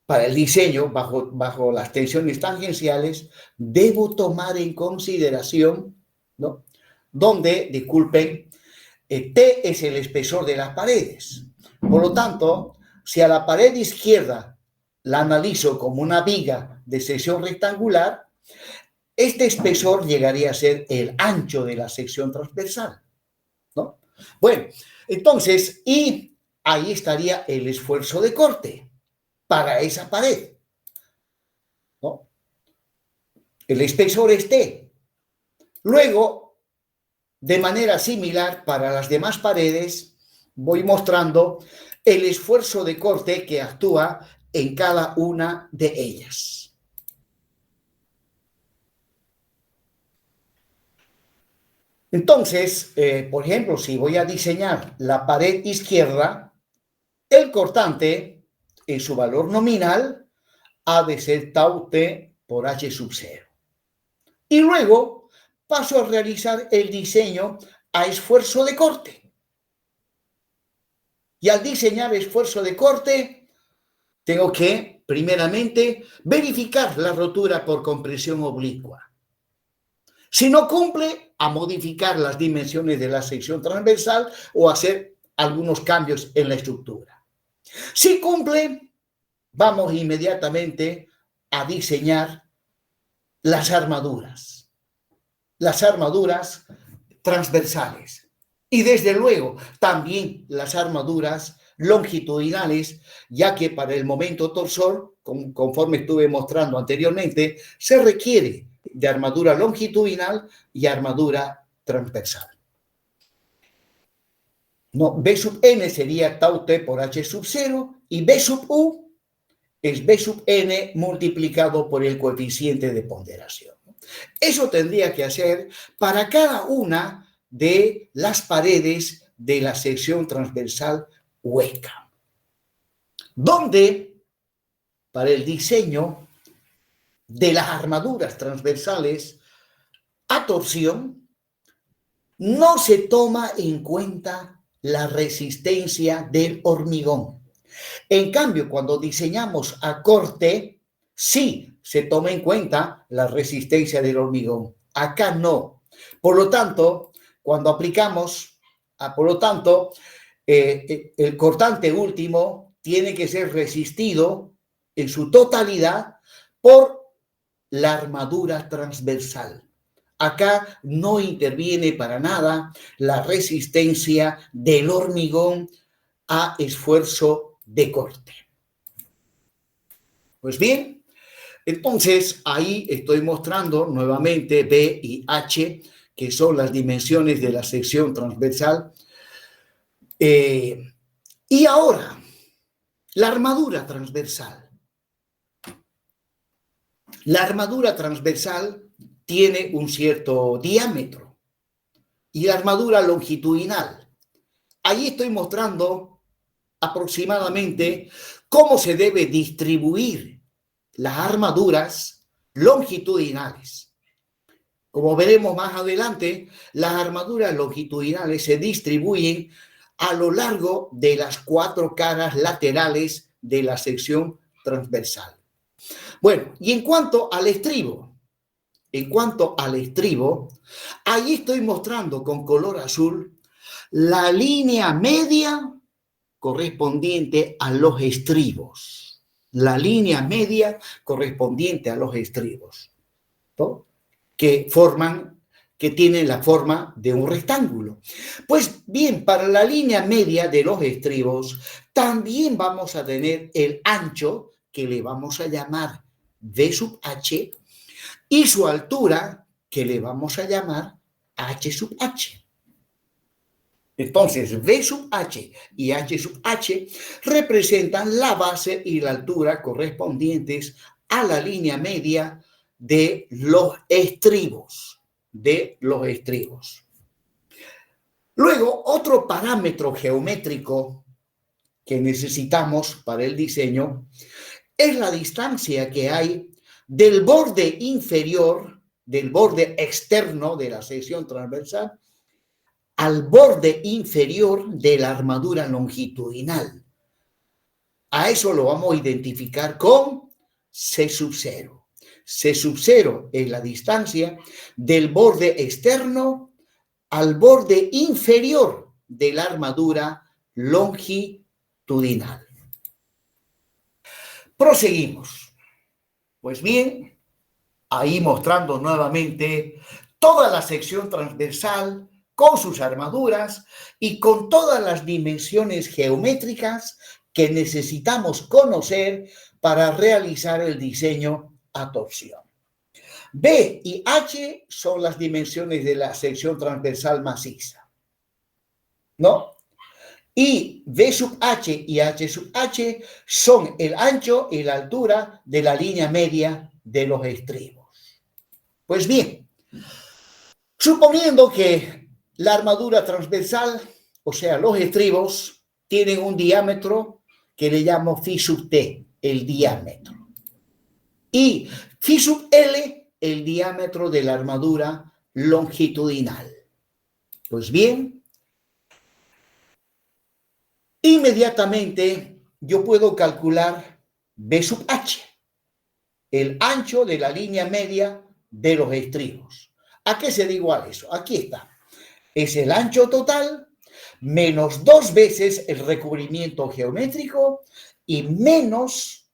para el diseño bajo las tensiones tangenciales, debo tomar en consideración, ¿no? Donde, disculpen, T es el espesor de las paredes. Por lo tanto, si a la pared izquierda la analizo como una viga de sección rectangular, este espesor llegaría a ser el ancho de la sección transversal, ¿no? Bueno, entonces, y ahí estaría el esfuerzo de corte para esa pared, ¿no? El espesor es T. Luego, de manera similar, para las demás paredes, voy mostrando el esfuerzo de corte que actúa en cada una de ellas. Entonces, por ejemplo, si voy a diseñar la pared izquierda, el cortante en su valor nominal ha de ser tau T por H sub 0. Y luego paso a realizar el diseño a esfuerzo de corte. Y al diseñar esfuerzo de corte, tengo que, primeramente, verificar la rotura por compresión oblicua. Si no cumple, a modificar las dimensiones de la sección transversal o hacer algunos cambios en la estructura. Si cumple, vamos inmediatamente a diseñar las armaduras transversales y desde luego también las armaduras longitudinales, ya que para el momento torsor, conforme estuve mostrando anteriormente, se requiere de armadura longitudinal y armadura transversal. No, B sub n sería tau t por h sub 0 y B sub u es B sub n multiplicado por el coeficiente de ponderación. Eso tendría que hacer para cada una de las paredes de la sección transversal hueca, donde para el diseño de las armaduras transversales a torsión no se toma en cuenta la resistencia del hormigón. En cambio, cuando diseñamos a corte, sí se toma en cuenta la resistencia del hormigón. Acá no. Por lo tanto, cuando aplicamos, el cortante último tiene que ser resistido en su totalidad por la armadura transversal. Acá no interviene para nada la resistencia del hormigón a esfuerzo de corte. Pues bien, entonces ahí estoy mostrando nuevamente B y H, que son las dimensiones de la sección transversal. Y ahora, la armadura transversal. La armadura transversal tiene un cierto diámetro y la armadura longitudinal. Ahí estoy mostrando aproximadamente cómo se debe distribuir las armaduras longitudinales. Como veremos más adelante, las armaduras longitudinales se distribuyen a lo largo de las 4 caras laterales de la sección transversal. Bueno, y en cuanto al estribo, ahí estoy mostrando con color azul la línea media correspondiente a los estribos. La línea media correspondiente a los estribos, ¿no? que tienen la forma de un rectángulo. Pues bien, para la línea media de los estribos también vamos a tener el ancho, que le vamos a llamar V sub h, y su altura, que le vamos a llamar h sub h. Entonces, V sub h y h sub h representan la base y la altura correspondientes a la línea media de los estribos. Luego, otro parámetro geométrico que necesitamos para el diseño es la distancia que hay del borde inferior, del borde externo de la sección transversal, al borde inferior de la armadura longitudinal. A eso lo vamos a identificar con C sub 0. C sub 0 es la distancia del borde externo al borde inferior de la armadura longitudinal. Proseguimos. Pues bien, ahí mostrando nuevamente toda la sección transversal con sus armaduras y con todas las dimensiones geométricas que necesitamos conocer para realizar el diseño a torsión. B y H son las dimensiones de la sección transversal maciza, ¿no? Y V sub H y H sub H son el ancho y la altura de la línea media de los estribos. Pues bien, suponiendo que la armadura transversal, o sea, los estribos, tienen un diámetro que le llamo phi sub t, el diámetro. Y phi sub L, el diámetro de la armadura longitudinal. Pues bien, inmediatamente yo puedo calcular B sub H, el ancho de la línea media de los estribos. ¿A qué se da igual eso? Aquí está. Es el ancho total menos 2 veces el recubrimiento geométrico y menos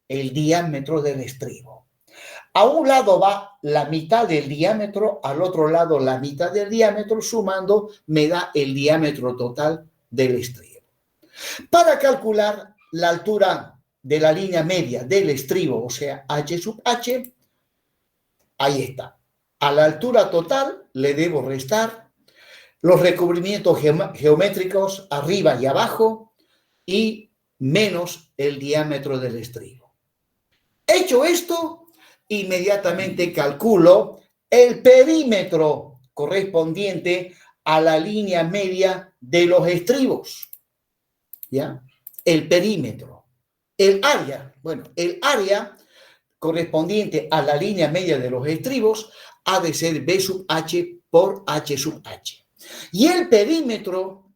el diámetro del estribo. A un lado va la mitad del diámetro, al otro lado la mitad del diámetro, sumando me da el diámetro total del estribo. Para calcular la altura de la línea media del estribo, o sea, H sub H, ahí está. A la altura total le debo restar los recubrimientos geométricos arriba y abajo y menos el diámetro del estribo. Hecho esto, inmediatamente calculo el perímetro correspondiente a la línea media de los estribos. ¿Ya? El perímetro. El área, bueno, el área correspondiente a la línea media de los estribos ha de ser B sub H por H sub H. Y el perímetro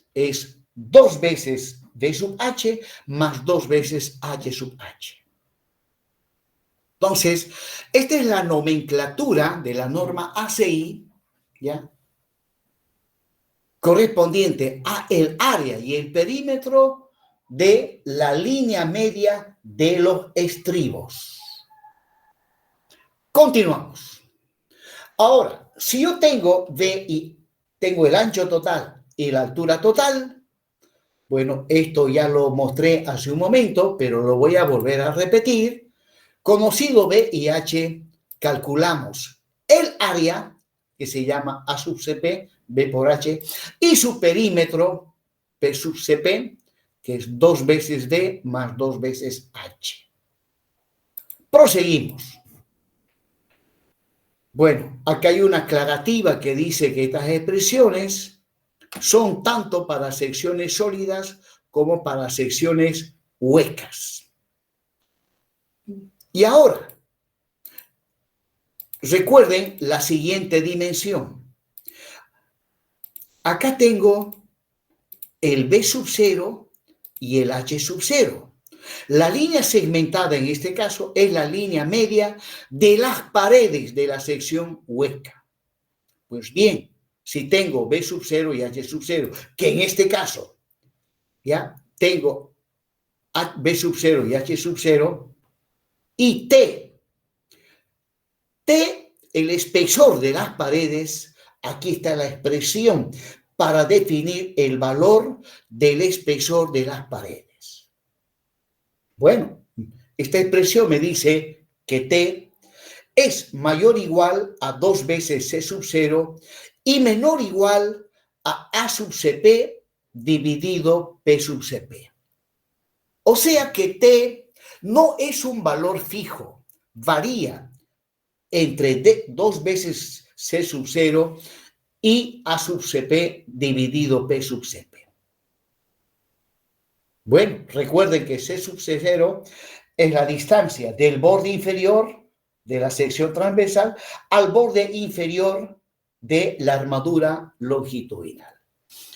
es 2 veces B sub H más 2 veces H sub H. Entonces, esta es la nomenclatura de la norma ACI, ¿ya? Correspondiente a el área y el perímetro de la línea media de los estribos. Continuamos. Ahora, si yo tengo B y tengo el ancho total y la altura total, bueno, esto ya lo mostré hace un momento, pero lo voy a volver a repetir. Conocido B y H, calculamos el área, que se llama A sub CP, B por H, y su perímetro, P sub CP, que es 2 veces D más 2 veces H. Proseguimos. Bueno, acá hay una aclarativa que dice que estas expresiones son tanto para secciones sólidas como para secciones huecas. Y ahora, recuerden la siguiente dimensión. Acá tengo el B sub 0 y el H sub 0. La línea segmentada en este caso es la línea media de las paredes de la sección hueca. Pues bien, si tengo B sub 0 y H sub 0, que en este caso ya tengo B sub 0 y H sub 0, y T, el espesor de las paredes, aquí está la expresión para definir el valor del espesor de las paredes. Bueno, esta expresión me dice que T es mayor o igual a 2 veces C sub 0 y menor o igual a sub CP dividido P sub CP. O sea que T no es un valor fijo, varía entre 2 veces C sub 0 y A sub CP dividido P sub CP. Bueno, recuerden que C sub 0 es la distancia del borde inferior de la sección transversal al borde inferior de la armadura longitudinal.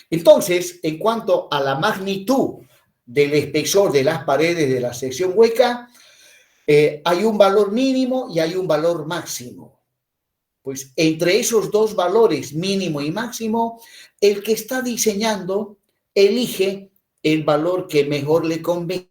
Entonces, en cuanto a la magnitud del espesor de las paredes de la sección hueca, hay un valor mínimo y hay un valor máximo. Pues entre esos dos valores, mínimo y máximo, el que está diseñando elige el valor que mejor le convenga.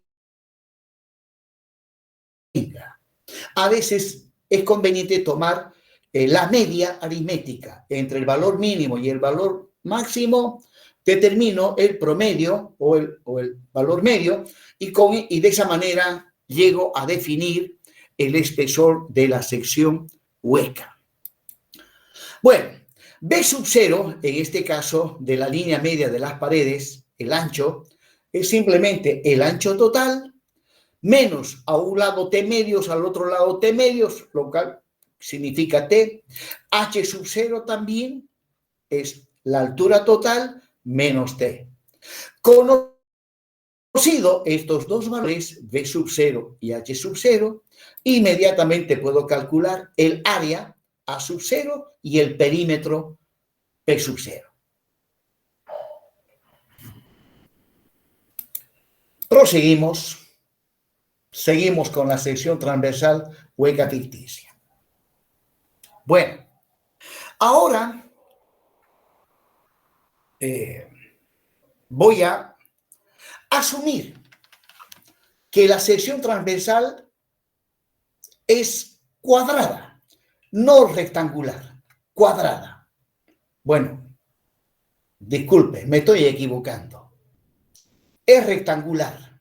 A veces es conveniente tomar la media aritmética entre el valor mínimo y el valor máximo. Determino el promedio o el valor medio y de esa manera llego a definir el espesor de la sección hueca. Bueno, B sub 0, en este caso de la línea media de las paredes, el ancho, es simplemente el ancho total menos a un lado T medios, al otro lado T medios, lo cual significa T. H sub 0 también es la altura total menos T. Conocido estos dos valores, B sub 0 y H sub 0, inmediatamente puedo calcular el área A sub 0 y el perímetro P sub 0. Proseguimos. Seguimos con la sección transversal hueca ficticia. Bueno, ahora voy a asumir que la sección transversal es cuadrada, no rectangular, cuadrada. Bueno, disculpe, me estoy equivocando. Es rectangular,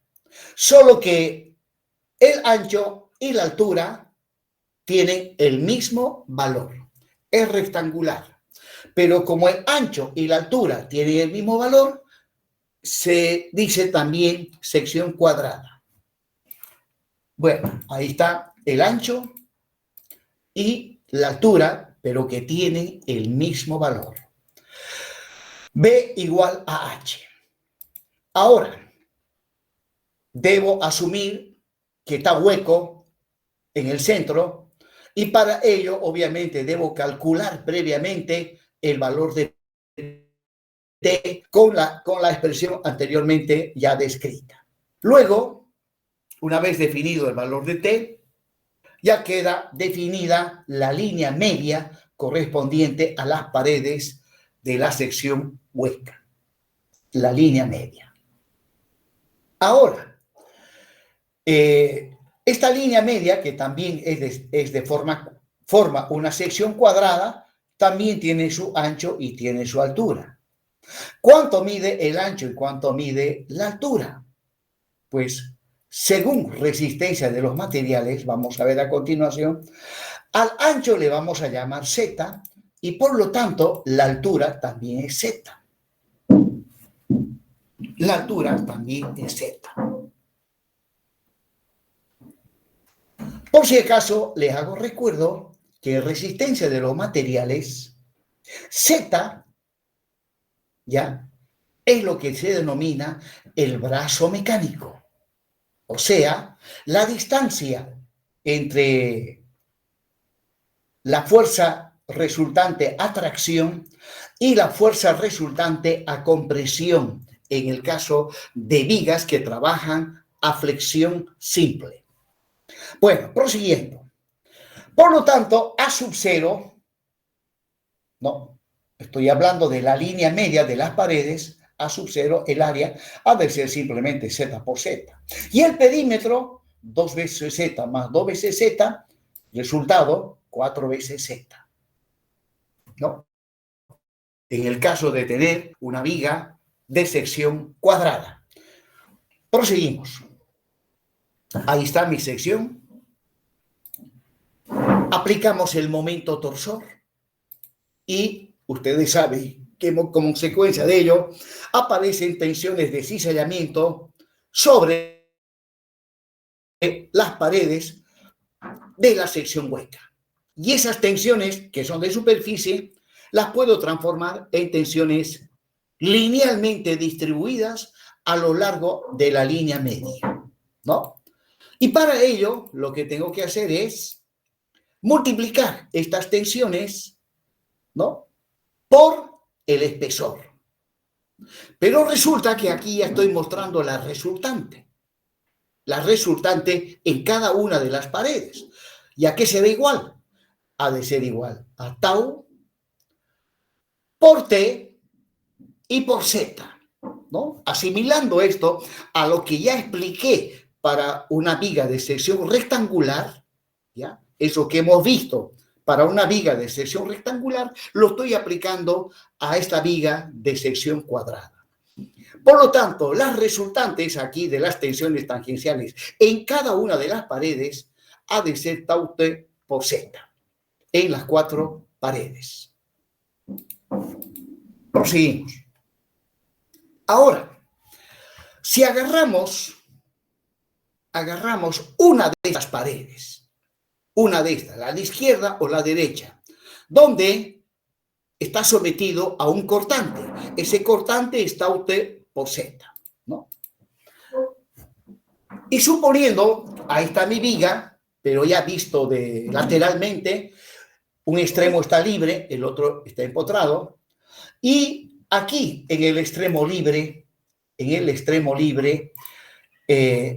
solo que el ancho y la altura tienen el mismo valor. Es rectangular, pero como el ancho y la altura tienen el mismo valor, se dice también sección cuadrada. Bueno, ahí está el ancho y la altura, pero que tienen el mismo valor. B igual a H. Ahora, debo asumir que está hueco en el centro y para ello, obviamente, debo calcular previamente el valor de T con la expresión anteriormente ya descrita. Luego, una vez definido el valor de T, ya queda definida la línea media correspondiente a las paredes de la sección hueca. La línea media. Ahora, esta línea media, que también forma una sección cuadrada, también tiene su ancho y tiene su altura. ¿Cuánto mide el ancho y cuánto mide la altura? Pues, según resistencia de los materiales, vamos a ver a continuación, al ancho le vamos a llamar Z y por lo tanto la altura también es Z. La altura también es Z. Por si acaso, les hago recuerdo que resistencia de los materiales, Z, ya, es lo que se denomina el brazo mecánico. O sea, la distancia entre la fuerza resultante a tracción y la fuerza resultante a compresión, en el caso de vigas que trabajan a flexión simple. Bueno, prosiguiendo. Por lo tanto, A sub 0, no, estoy hablando de la línea media de las paredes, A sub 0, el área, ha de ser simplemente Z por Z. Y el perímetro, 2 veces Z más 2 veces Z, resultado, 4 veces Z. ¿No? En el caso de tener una viga de sección cuadrada. Proseguimos. Ahí está mi sección. Aplicamos el momento torsor y ustedes saben que como consecuencia de ello aparecen tensiones de cizallamiento sobre las paredes de la sección hueca. Y esas tensiones que son de superficie las puedo transformar en tensiones linealmente distribuidas a lo largo de la línea media, ¿no? Y para ello lo que tengo que hacer es multiplicar estas tensiones, ¿no?, por el espesor. Pero resulta que aquí ya estoy mostrando la resultante en cada una de las paredes. ¿Y a qué será igual? Ha de ser igual a tau por T y por Z, ¿no? Asimilando esto a lo que ya expliqué para una viga de sección rectangular, ¿ya? Eso que hemos visto para una viga de sección rectangular, lo estoy aplicando a esta viga de sección cuadrada. Por lo tanto, las resultantes aquí de las tensiones tangenciales en cada una de las paredes ha de ser tau T por Z en las 4 paredes. Proseguimos. Ahora, si agarramos una de estas paredes, una de estas, la de izquierda o la derecha, donde está sometido a un cortante. Ese cortante es tau T por Z, ¿no? Y suponiendo, ahí está mi viga, pero ya visto lateralmente, Un extremo está libre, el otro está empotrado. Y aquí, en el extremo libre,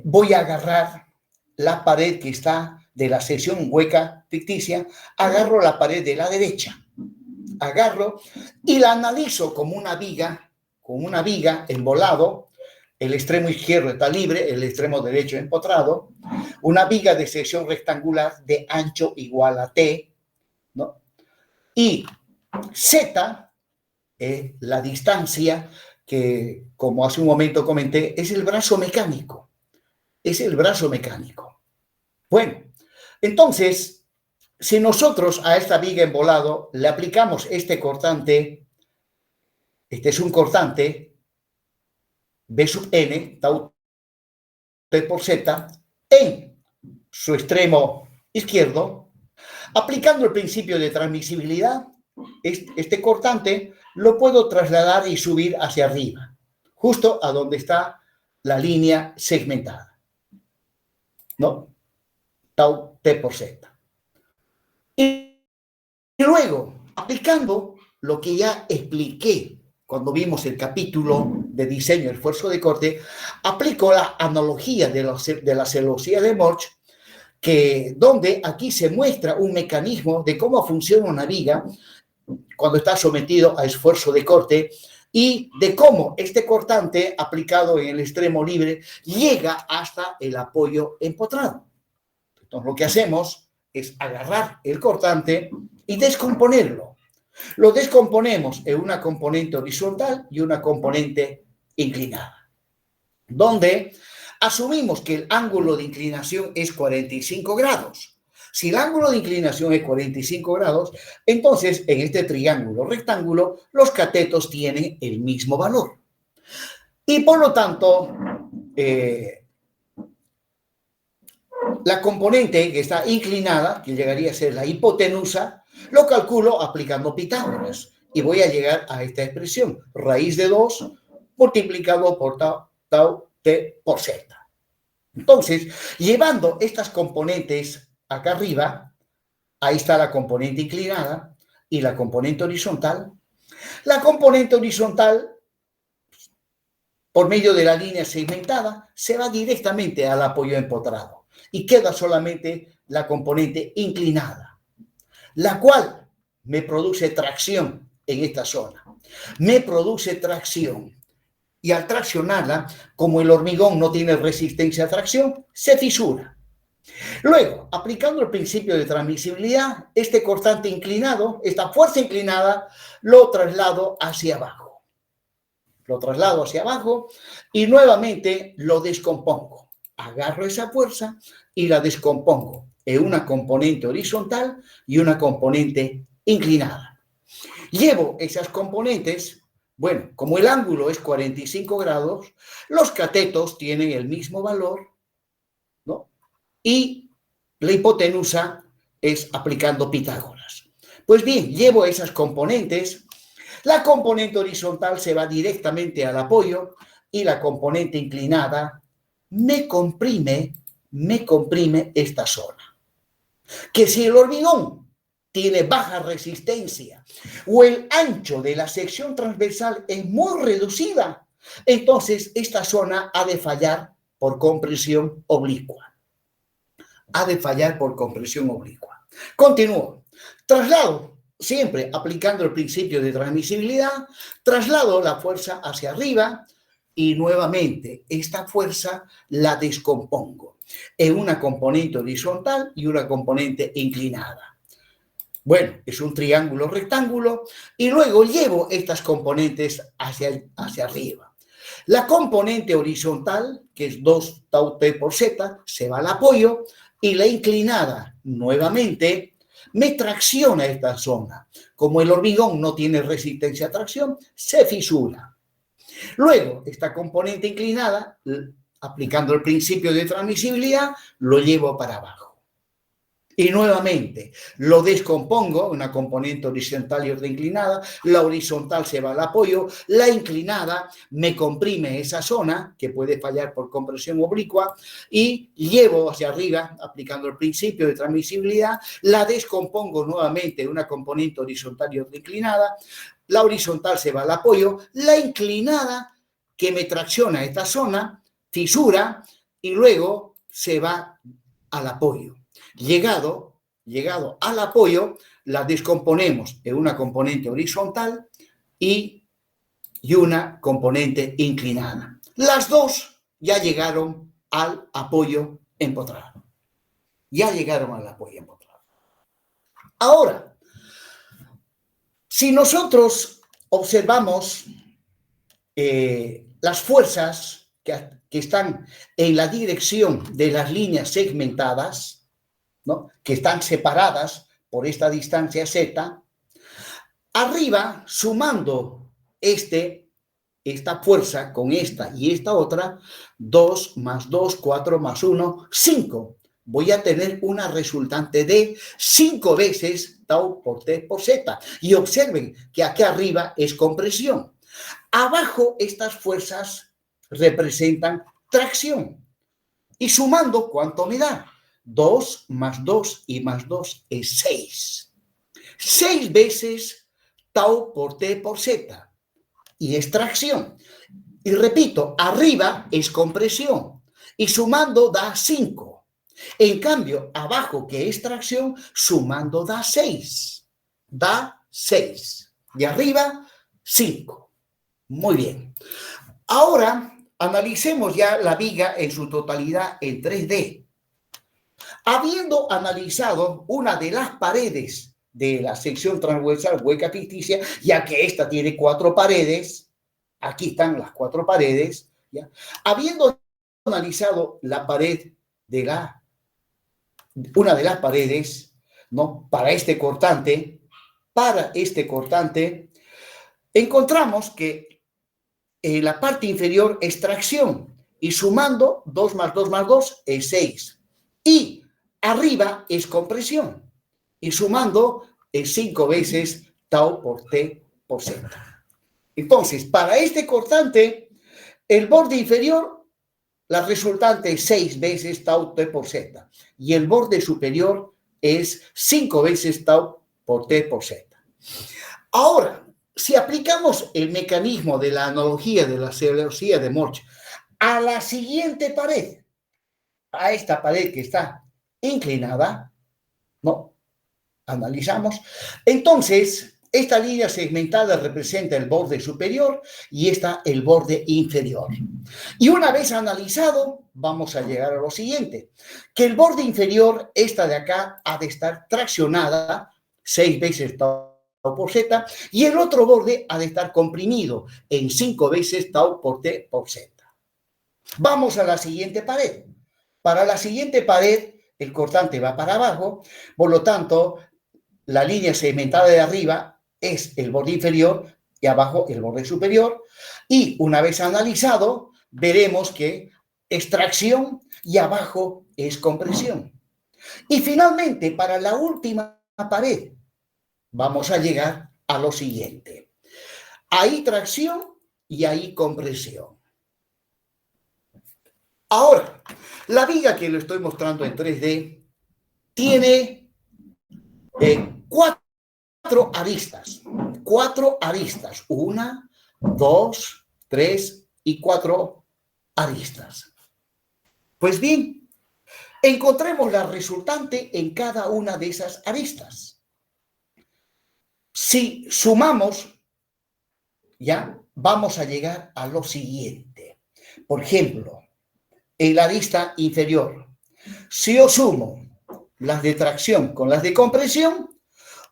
voy a agarrar la pared que está de la sección hueca ficticia, agarro la pared de la derecha, agarro y la analizo como una viga, embolado. El extremo izquierdo está libre, el extremo derecho empotrado. Una viga de sección rectangular de ancho igual a T, ¿no? Y Z, la distancia que, como hace un momento comenté, es el brazo mecánico. Bueno, entonces, si nosotros a esta viga embolado le aplicamos este cortante, este es un cortante, B sub n, tau T por Z, en su extremo izquierdo, aplicando el principio de transmisibilidad, este cortante lo puedo trasladar y subir hacia arriba, justo a donde está la línea segmentada, ¿no? Tau T por Z. Y luego, aplicando lo que ya expliqué cuando vimos el capítulo de diseño del esfuerzo de corte, aplico la analogía de la celosía de Morse, donde aquí se muestra un mecanismo de cómo funciona una viga cuando está sometido a esfuerzo de corte y de cómo este cortante aplicado en el extremo libre llega hasta el apoyo empotrado. Entonces, lo que hacemos es agarrar el cortante y descomponerlo. Lo descomponemos en una componente horizontal y una componente inclinada, donde asumimos que el ángulo de inclinación es 45 grados. Si el ángulo de inclinación es 45 grados, entonces en este triángulo rectángulo los catetos tienen el mismo valor. Y por lo tanto, la componente que está inclinada, que llegaría a ser la hipotenusa, lo calculo aplicando Pitágoras y voy a llegar a esta expresión, raíz de 2 multiplicado por tau T por Z. Entonces, llevando estas componentes acá arriba, ahí está la componente inclinada y la componente horizontal. La componente horizontal, por medio de la línea segmentada, se va directamente al apoyo empotrado y queda solamente la componente inclinada, la cual me produce tracción en esta zona. Me produce tracción. Y al traccionarla, como el hormigón no tiene resistencia a tracción, se fisura. Luego, aplicando el principio de transmisibilidad, este cortante inclinado, esta fuerza inclinada, lo traslado hacia abajo. Lo traslado hacia abajo y nuevamente lo descompongo. Agarro esa fuerza y la descompongo en una componente horizontal y una componente inclinada. Llevo esas componentes, bueno, como el ángulo es 45 grados, los catetos tienen el mismo valor, ¿no? Y la hipotenusa es aplicando Pitágoras. Pues bien, llevo esas componentes, la componente horizontal se va directamente al apoyo y la componente inclinada me comprime esta zona. Que si el hormigón tiene baja resistencia o el ancho de la sección transversal es muy reducida, entonces esta zona ha de fallar por compresión oblicua. Continúo. Traslado, siempre aplicando el principio de transmisibilidad, traslado la fuerza hacia arriba y nuevamente esta fuerza la descompongo en una componente horizontal y una componente inclinada. Bueno, es un triángulo rectángulo y luego llevo estas componentes hacia arriba. La componente horizontal, que es 2 tau T por Z, se va al apoyo y la inclinada nuevamente me tracciona esta zona. Como el hormigón no tiene resistencia a tracción, se fisura. Luego, esta componente inclinada, aplicando el principio de transmisibilidad, lo llevo para abajo. Y nuevamente lo descompongo, una componente horizontal y otra inclinada. La horizontal se va al apoyo, la inclinada me comprime esa zona, que puede fallar por compresión oblicua, y llevo hacia arriba, aplicando el principio de transmisibilidad. La descompongo nuevamente, una componente horizontal y otra inclinada. La horizontal se va al apoyo, la inclinada que me tracciona esta zona, fisura, y luego se va al apoyo. Llegado al apoyo, la descomponemos en una componente horizontal y una componente inclinada. Las dos ya llegaron al apoyo empotrado. Ahora, si nosotros observamos las fuerzas que están en la dirección de las líneas segmentadas, ¿no?, que están separadas por esta distancia Z, arriba, sumando esta fuerza con esta y esta otra, 2 más 2, 4 más 1, 5. Voy a tener una resultante de 5 veces tau por T por Z. Y observen que aquí arriba es compresión. Abajo estas fuerzas representan tracción. Y sumando, ¿cuánto me da? 2 más 2 y más 2 es 6. 6 veces tau por T por Z. Y es tracción. Y repito, arriba es compresión. Y sumando da 5. En cambio, abajo, que es tracción, sumando da 6. Da 6. Y arriba, 5. Muy bien. Ahora, analicemos ya la viga en su totalidad en 3D. Habiendo analizado una de las paredes de la sección transversal hueca ficticia, ya que esta tiene 4 paredes, aquí están las 4 paredes, ¿ya? Habiendo analizado la pared de una de las paredes, ¿no?, para este cortante, encontramos que en la parte inferior es tracción, y sumando 2 más 2 más 2 es 6. Y arriba es compresión, y sumando es 5 veces tau por T por Z. Entonces, para este cortante, el borde inferior, la resultante es 6 veces tau T por Z. Y el borde superior es 5 veces tau por T por Z. Ahora, si aplicamos el mecanismo de la analogía de la celosía de Morch a la siguiente pared, a esta pared que está inclinada, ¿no?, analizamos, entonces esta línea segmentada representa el borde superior y esta el borde inferior. Y una vez analizado, vamos a llegar a lo siguiente, que el borde inferior, esta de acá, ha de estar traccionada 6 veces tau por Z, y el otro borde ha de estar comprimido en 5 veces tau por T por Z. Vamos a la siguiente pared. Para la siguiente pared, el cortante va para abajo, por lo tanto, la línea segmentada de arriba es el borde inferior y abajo el borde superior. Y una vez analizado, veremos que es tracción y abajo es compresión. Y finalmente, para la última pared, vamos a llegar a lo siguiente. Ahí tracción y ahí compresión. Ahora, la viga que lo estoy mostrando en 3D tiene 4 aristas. 4 aristas. 1, 2, 3 y 4 aristas. Pues bien, encontremos la resultante en cada una de esas aristas. Si sumamos, ya vamos a llegar a lo siguiente. Por ejemplo, en la arista inferior, si yo sumo las de tracción con las de compresión,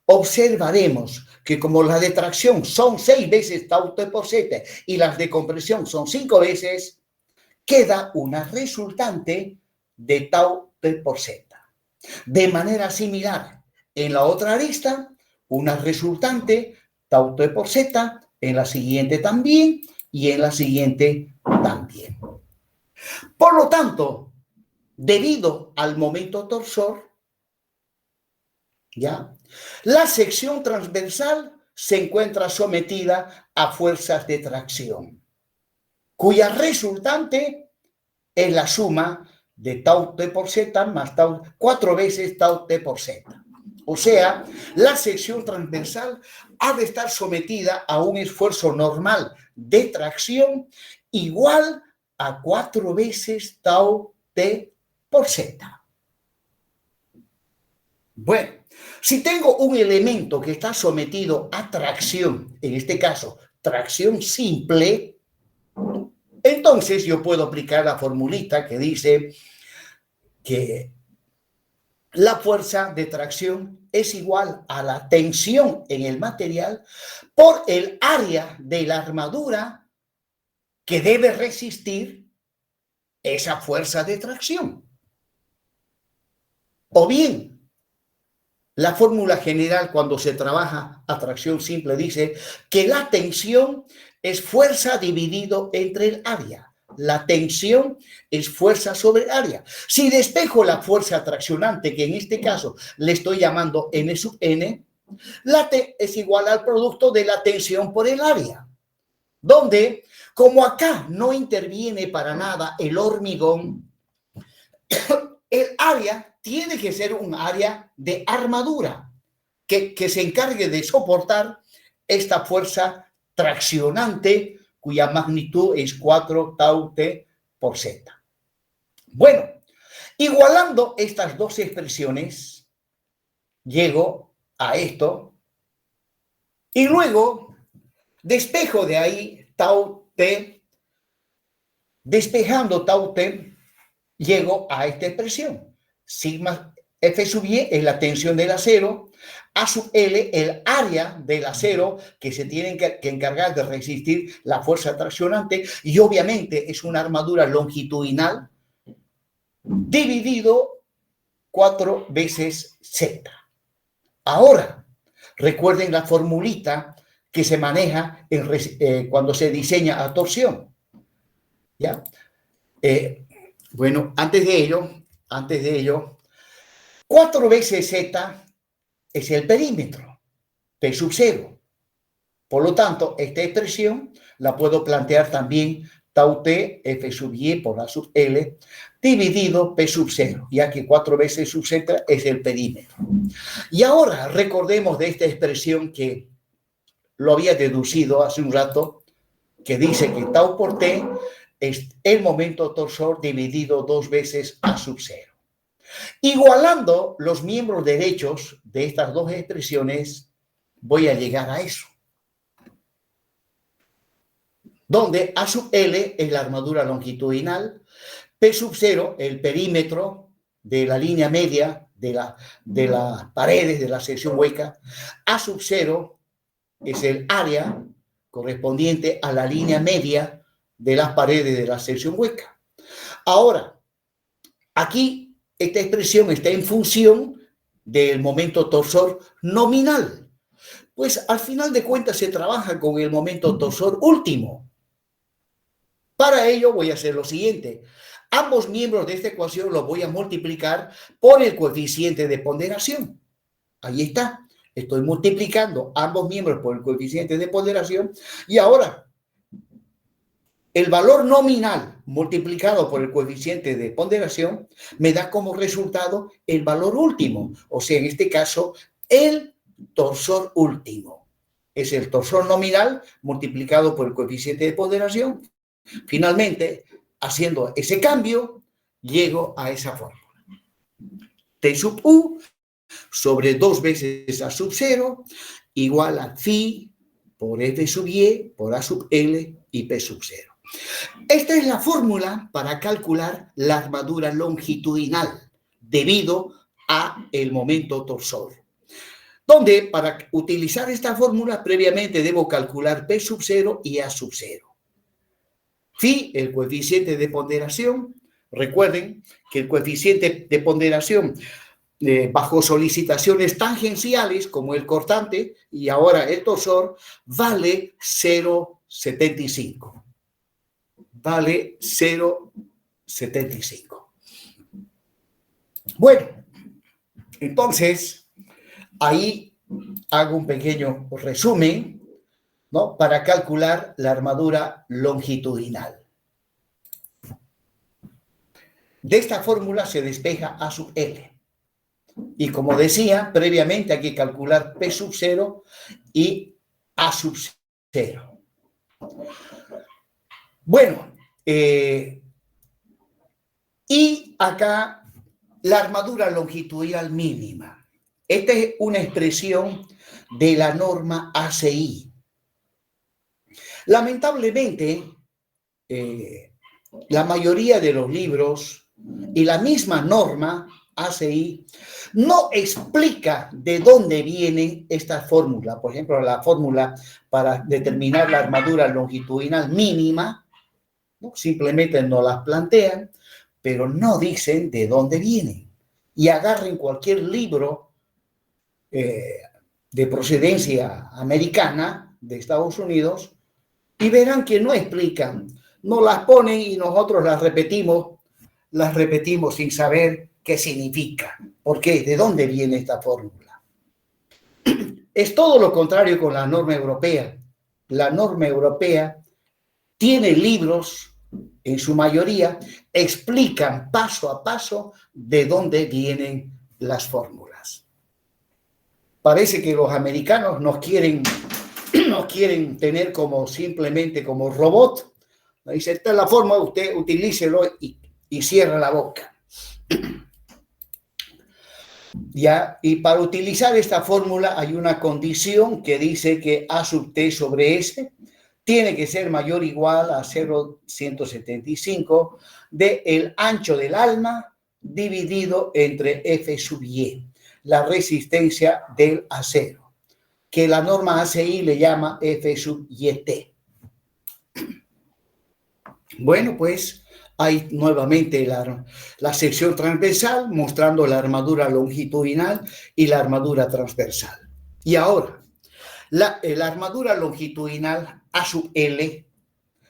observaremos que como las de tracción son 6 veces tau T por Z y las de compresión son 5 veces, queda una resultante de tau T por Z. De manera similar, en la otra arista, una resultante tau T por Z, en la siguiente también y en la siguiente también. Por lo tanto, debido al momento torsor, ¿Ya? La sección transversal se encuentra sometida a fuerzas de tracción, cuya resultante es la suma de tau t por z más tau, 4 veces tau t por z. O sea, la sección transversal ha de estar sometida a un esfuerzo normal de tracción igual a 4 veces tau t por z. Bueno, si tengo un elemento que está sometido a tracción, en este caso, tracción simple, entonces yo puedo aplicar la formulita que dice que la fuerza de tracción es igual a la tensión en el material por el área de la armadura que debe resistir esa fuerza de tracción. O bien, la fórmula general cuando se trabaja a tracción simple dice que la tensión es fuerza dividido entre el área. La tensión es fuerza sobre el área. Si despejo la fuerza traccionante, que en este caso le estoy llamando M sub N, la T es igual al producto de la tensión por el área. Donde, como acá no interviene para nada el hormigón, el área tiene que ser un área de armadura que se encargue de soportar esta fuerza traccionante cuya magnitud es 4 tau t por z. Bueno, igualando estas dos expresiones, llego a esto y luego despejo de ahí tau t, despejando tau t, llego a esta expresión. Sigma F sub y es la tensión del acero, A sub L el área del acero que se tiene que encargar de resistir la fuerza traccionante y obviamente es una armadura longitudinal dividido 4 veces Z. Ahora, recuerden la formulita que se maneja cuando se diseña a torsión. ¿Ya? Bueno, antes de ello, 4 veces Z es el perímetro, P sub 0. Por lo tanto, esta expresión la puedo plantear también tau t F sub y por A sub L dividido P sub 0, ya que 4 veces sub Z es el perímetro. Y ahora recordemos de esta expresión que lo había deducido hace un rato, que dice que tau por T es el momento torsor dividido 2 veces A sub 0. Igualando los miembros derechos de estas dos expresiones, voy a llegar a eso. Donde A sub L es la armadura longitudinal, P sub 0 el perímetro de la línea media de las paredes de la sección hueca, A sub 0 es el área correspondiente a la línea media de las paredes de la sección hueca. Ahora, aquí esta expresión está en función del momento torsor nominal. Pues al final de cuentas se trabaja con el momento torsor último. Para ello voy a hacer lo siguiente. Ambos miembros de esta ecuación los voy a multiplicar por el coeficiente de ponderación. Ahí está. Estoy multiplicando ambos miembros por el coeficiente de ponderación y ahora el valor nominal multiplicado por el coeficiente de ponderación me da como resultado el valor último, o sea, en este caso, el torsor último. Es el torsor nominal multiplicado por el coeficiente de ponderación. Finalmente, haciendo ese cambio, llego a esa fórmula. T sub U sobre 2 veces A sub 0 igual a phi por F sub Y por A sub L y P sub 0. Esta es la fórmula para calcular la armadura longitudinal debido a el momento torsor. Donde para utilizar esta fórmula previamente debo calcular P sub 0 y A sub 0. Phi, el coeficiente de ponderación. Recuerden que el coeficiente de ponderación bajo solicitaciones tangenciales como el cortante y ahora el torsor vale 0,75. Vale 0,75. Bueno, entonces Ahí hago un pequeño resumen, ¿no? Para calcular la armadura longitudinal. De esta fórmula se despeja A sub L. Y como decía, previamente hay que calcular P sub 0 y A sub 0. Bueno, y acá la armadura longitudinal mínima. Esta es una expresión de la norma ACI. Lamentablemente, la mayoría de los libros y la misma norma ACI no explica de dónde viene esta fórmula. Por ejemplo, la fórmula para determinar la armadura longitudinal mínima, ¿no? Simplemente no las plantean, pero no dicen de dónde vienen. Y agarren cualquier libro de procedencia americana de Estados Unidos y verán que no explican, no las ponen y nosotros las repetimos sin saber qué significa, por qué, de dónde viene esta fórmula. Es todo lo contrario con la norma europea. La norma europea tiene libros, en su mayoría, explican paso a paso de dónde vienen las fórmulas. Parece que los americanos nos quieren tener como simplemente como robot. Dice, esta es la forma, usted utilícelo y cierra la boca. ¿Ya? Y para utilizar esta fórmula hay una condición que dice que A sub T sobre S tiene que ser mayor o igual a 0,175 del ancho del alma dividido entre F sub Y, la resistencia del acero, que la norma ACI le llama F sub YT. Bueno, pues hay nuevamente la sección transversal mostrando la armadura longitudinal y la armadura transversal. Y ahora, la armadura longitudinal A sub L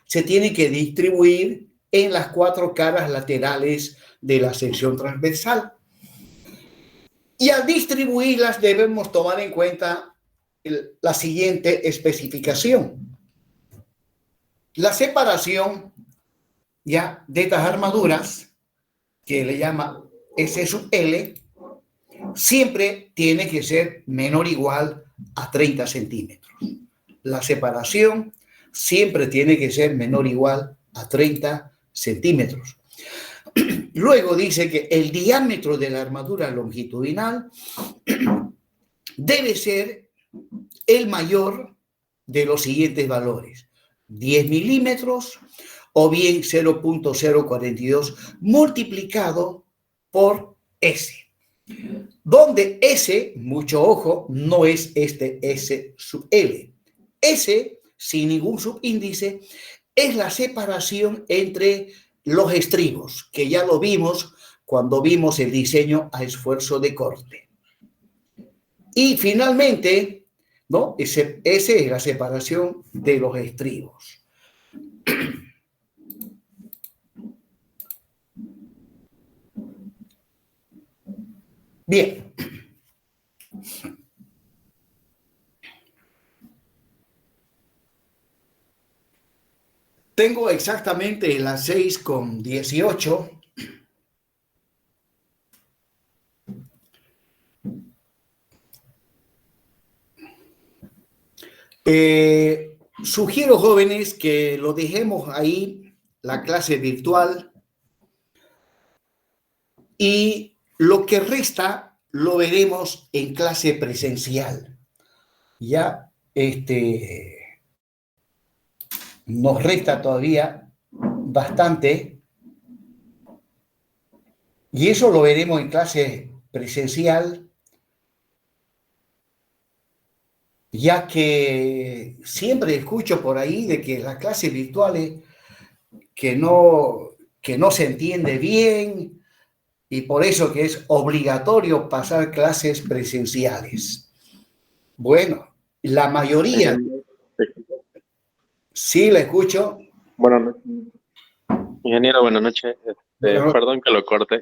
se tiene que distribuir en las 4 caras laterales de la sección transversal. Y al distribuirlas debemos tomar en cuenta la siguiente especificación. La separación ya de estas armaduras, que le llama S sub L, siempre tiene que ser menor o igual a 30 centímetros. La separación siempre tiene que ser menor o igual a 30 centímetros. Luego dice que el diámetro de la armadura longitudinal debe ser el mayor de los siguientes valores: 10 milímetros o bien 0,042 multiplicado por S, donde S, mucho ojo, no es este S sub L. S, sin ningún subíndice, es la separación entre los estribos, que ya lo vimos cuando vimos el diseño a esfuerzo de corte. Y finalmente, ¿no? S es la separación de los estribos. Bien. Tengo exactamente las 6:18. Sugiero, jóvenes, que lo dejemos ahí, la clase virtual, y lo que resta lo veremos en clase presencial. Ya nos resta todavía bastante, y eso lo veremos en clase presencial, ya que siempre escucho por ahí de que las clases virtuales que no se entiende bien, y por eso que es obligatorio pasar clases presenciales. Bueno, la mayoría... Sí, la escucho. Buenas noches. Ingeniero, buenas noches. Perdón que lo corte.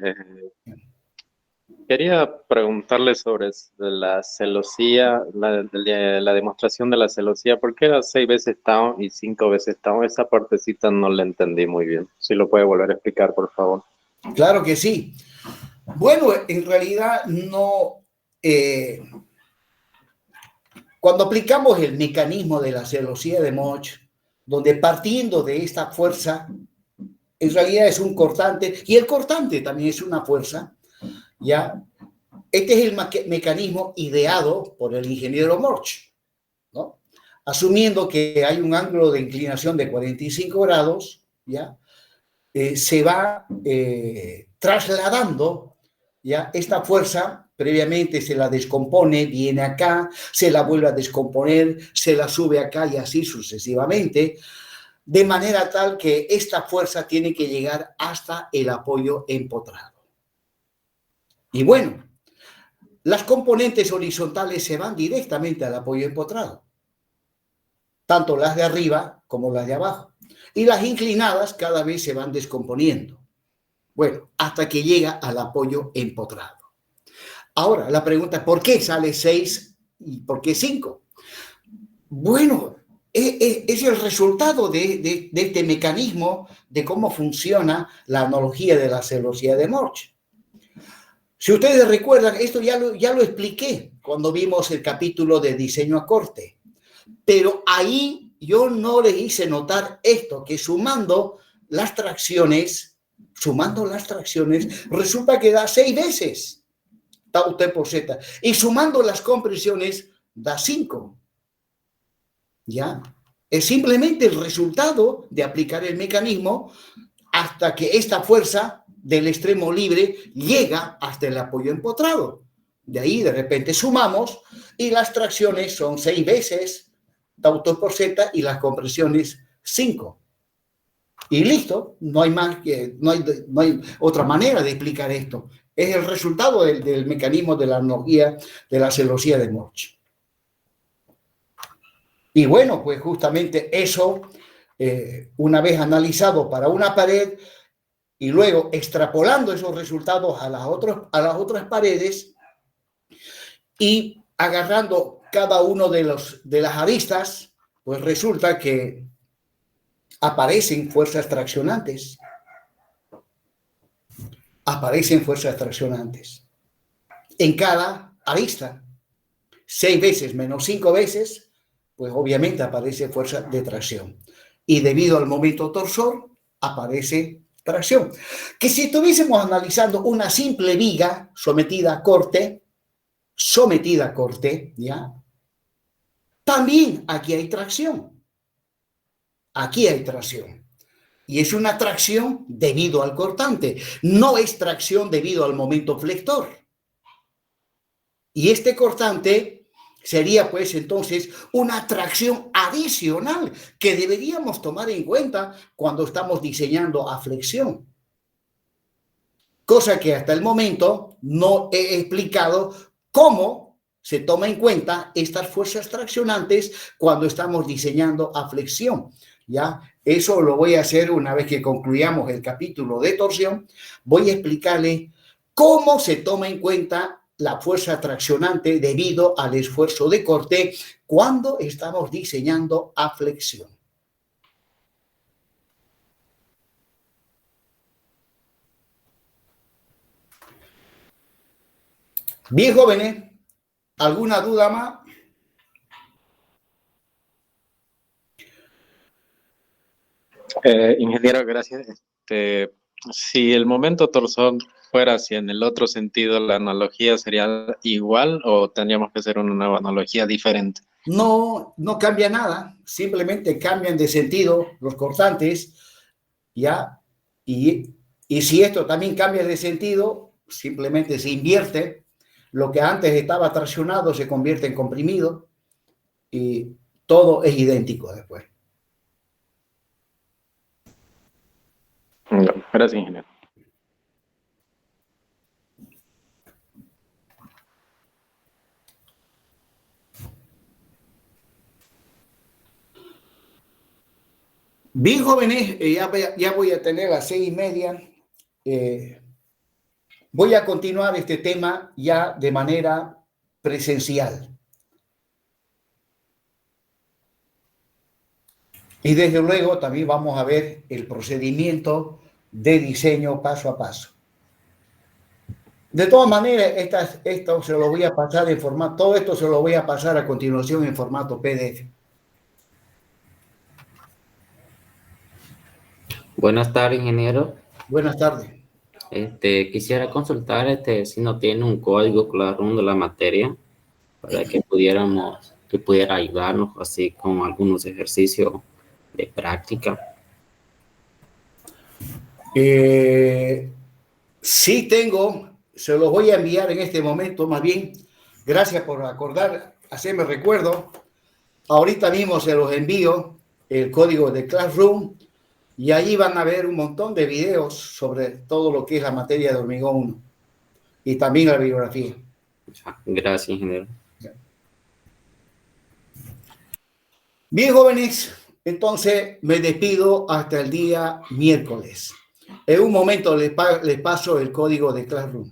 Quería preguntarle sobre la celosía, la demostración de la celosía. ¿Por qué era 6 veces tau y 5 veces tau? Esa partecita no la entendí muy bien. Si lo puede volver a explicar, por favor. Claro que sí. Bueno, en realidad no. Cuando aplicamos el mecanismo de la celosía de Mach, donde partiendo de esta fuerza, en realidad es un cortante, y el cortante también es una fuerza, ¿ya? Este es el mecanismo ideado por el ingeniero Mach, ¿no? Asumiendo que hay un ángulo de inclinación de 45 grados, ¿ya? Se va trasladando, ¿ya? Esta fuerza previamente se la descompone, viene acá, se la vuelve a descomponer, se la sube acá y así sucesivamente, de manera tal que esta fuerza tiene que llegar hasta el apoyo empotrado. Y bueno, las componentes horizontales se van directamente al apoyo empotrado, tanto las de arriba como las de abajo. Y las inclinadas cada vez se van descomponiendo. Bueno, hasta que llega al apoyo empotrado. Ahora, la pregunta, ¿por qué sale 6 y por qué 5? Bueno, es el resultado de este mecanismo de cómo funciona la analogía de la celosía de Mach. Si ustedes recuerdan, esto ya lo expliqué cuando vimos el capítulo de diseño a corte, pero ahí yo no les hice notar esto, que sumando las tracciones, resulta que da 6 veces tau T por Z, y sumando las compresiones da 5. ¿Ya? Es simplemente el resultado de aplicar el mecanismo hasta que esta fuerza del extremo libre llega hasta el apoyo empotrado. De ahí de repente sumamos y las tracciones son 6 veces tau T por Z y las compresiones 5. Y listo, no hay otra manera de explicar esto. Es el resultado del mecanismo de la analogía de la celosía de Mach. Y bueno, pues justamente eso, una vez analizado para una pared y luego extrapolando esos resultados a las otras paredes y agarrando cada uno de las aristas, pues resulta que aparecen fuerzas traccionantes. En cada arista. 6 veces menos 5 veces, pues obviamente aparece fuerza de tracción. Y debido al momento torsor, aparece tracción. Que si estuviésemos analizando una simple viga sometida a corte, ¿ya? También aquí hay tracción. Y es una tracción debido al cortante, no es tracción debido al momento flector. Y este cortante sería pues entonces una tracción adicional que deberíamos tomar en cuenta cuando estamos diseñando a flexión. Cosa que hasta el momento no he explicado cómo se toma en cuenta estas fuerzas traccionantes cuando estamos diseñando a flexión. ¿Ya? Eso lo voy a hacer una vez que concluyamos el capítulo de torsión. Voy a explicarle cómo se toma en cuenta la fuerza traccionante debido al esfuerzo de corte cuando estamos diseñando a flexión. Bien, jóvenes, ¿alguna duda más? Ingeniero, gracias. Si el momento torsor fuera así en el otro sentido, ¿la analogía sería igual o tendríamos que hacer una nueva analogía diferente? No, no cambia nada, simplemente cambian de sentido los cortantes, ¿ya? Y si esto también cambia de sentido, simplemente se invierte. Lo que antes estaba traccionado se convierte en comprimido y todo es idéntico después. No, gracias, ingeniero. Bien, jóvenes, ya voy a tener las 6:30. voy a continuar este tema ya de manera presencial. Y desde luego también vamos a ver el procedimiento de diseño paso a paso. De todas maneras, esto se lo voy a pasar en formato, todo esto se lo voy a pasar a continuación en formato PDF. Buenas tardes, ingeniero. Buenas tardes. Quisiera consultar si no tiene un código Classroom de la materia para que pudiera ayudarnos así con algunos ejercicios de práctica. Sí tengo, se los voy a enviar en este momento, más bien, gracias por hacerme recuerdo. Ahorita mismo se los envío el código de Classroom y ahí van a ver un montón de videos sobre todo lo que es la materia de hormigón 1 y también la bibliografía. Gracias, ingeniero. Bien, jóvenes, entonces me despido hasta el día miércoles. En un momento les paso el código de Classroom.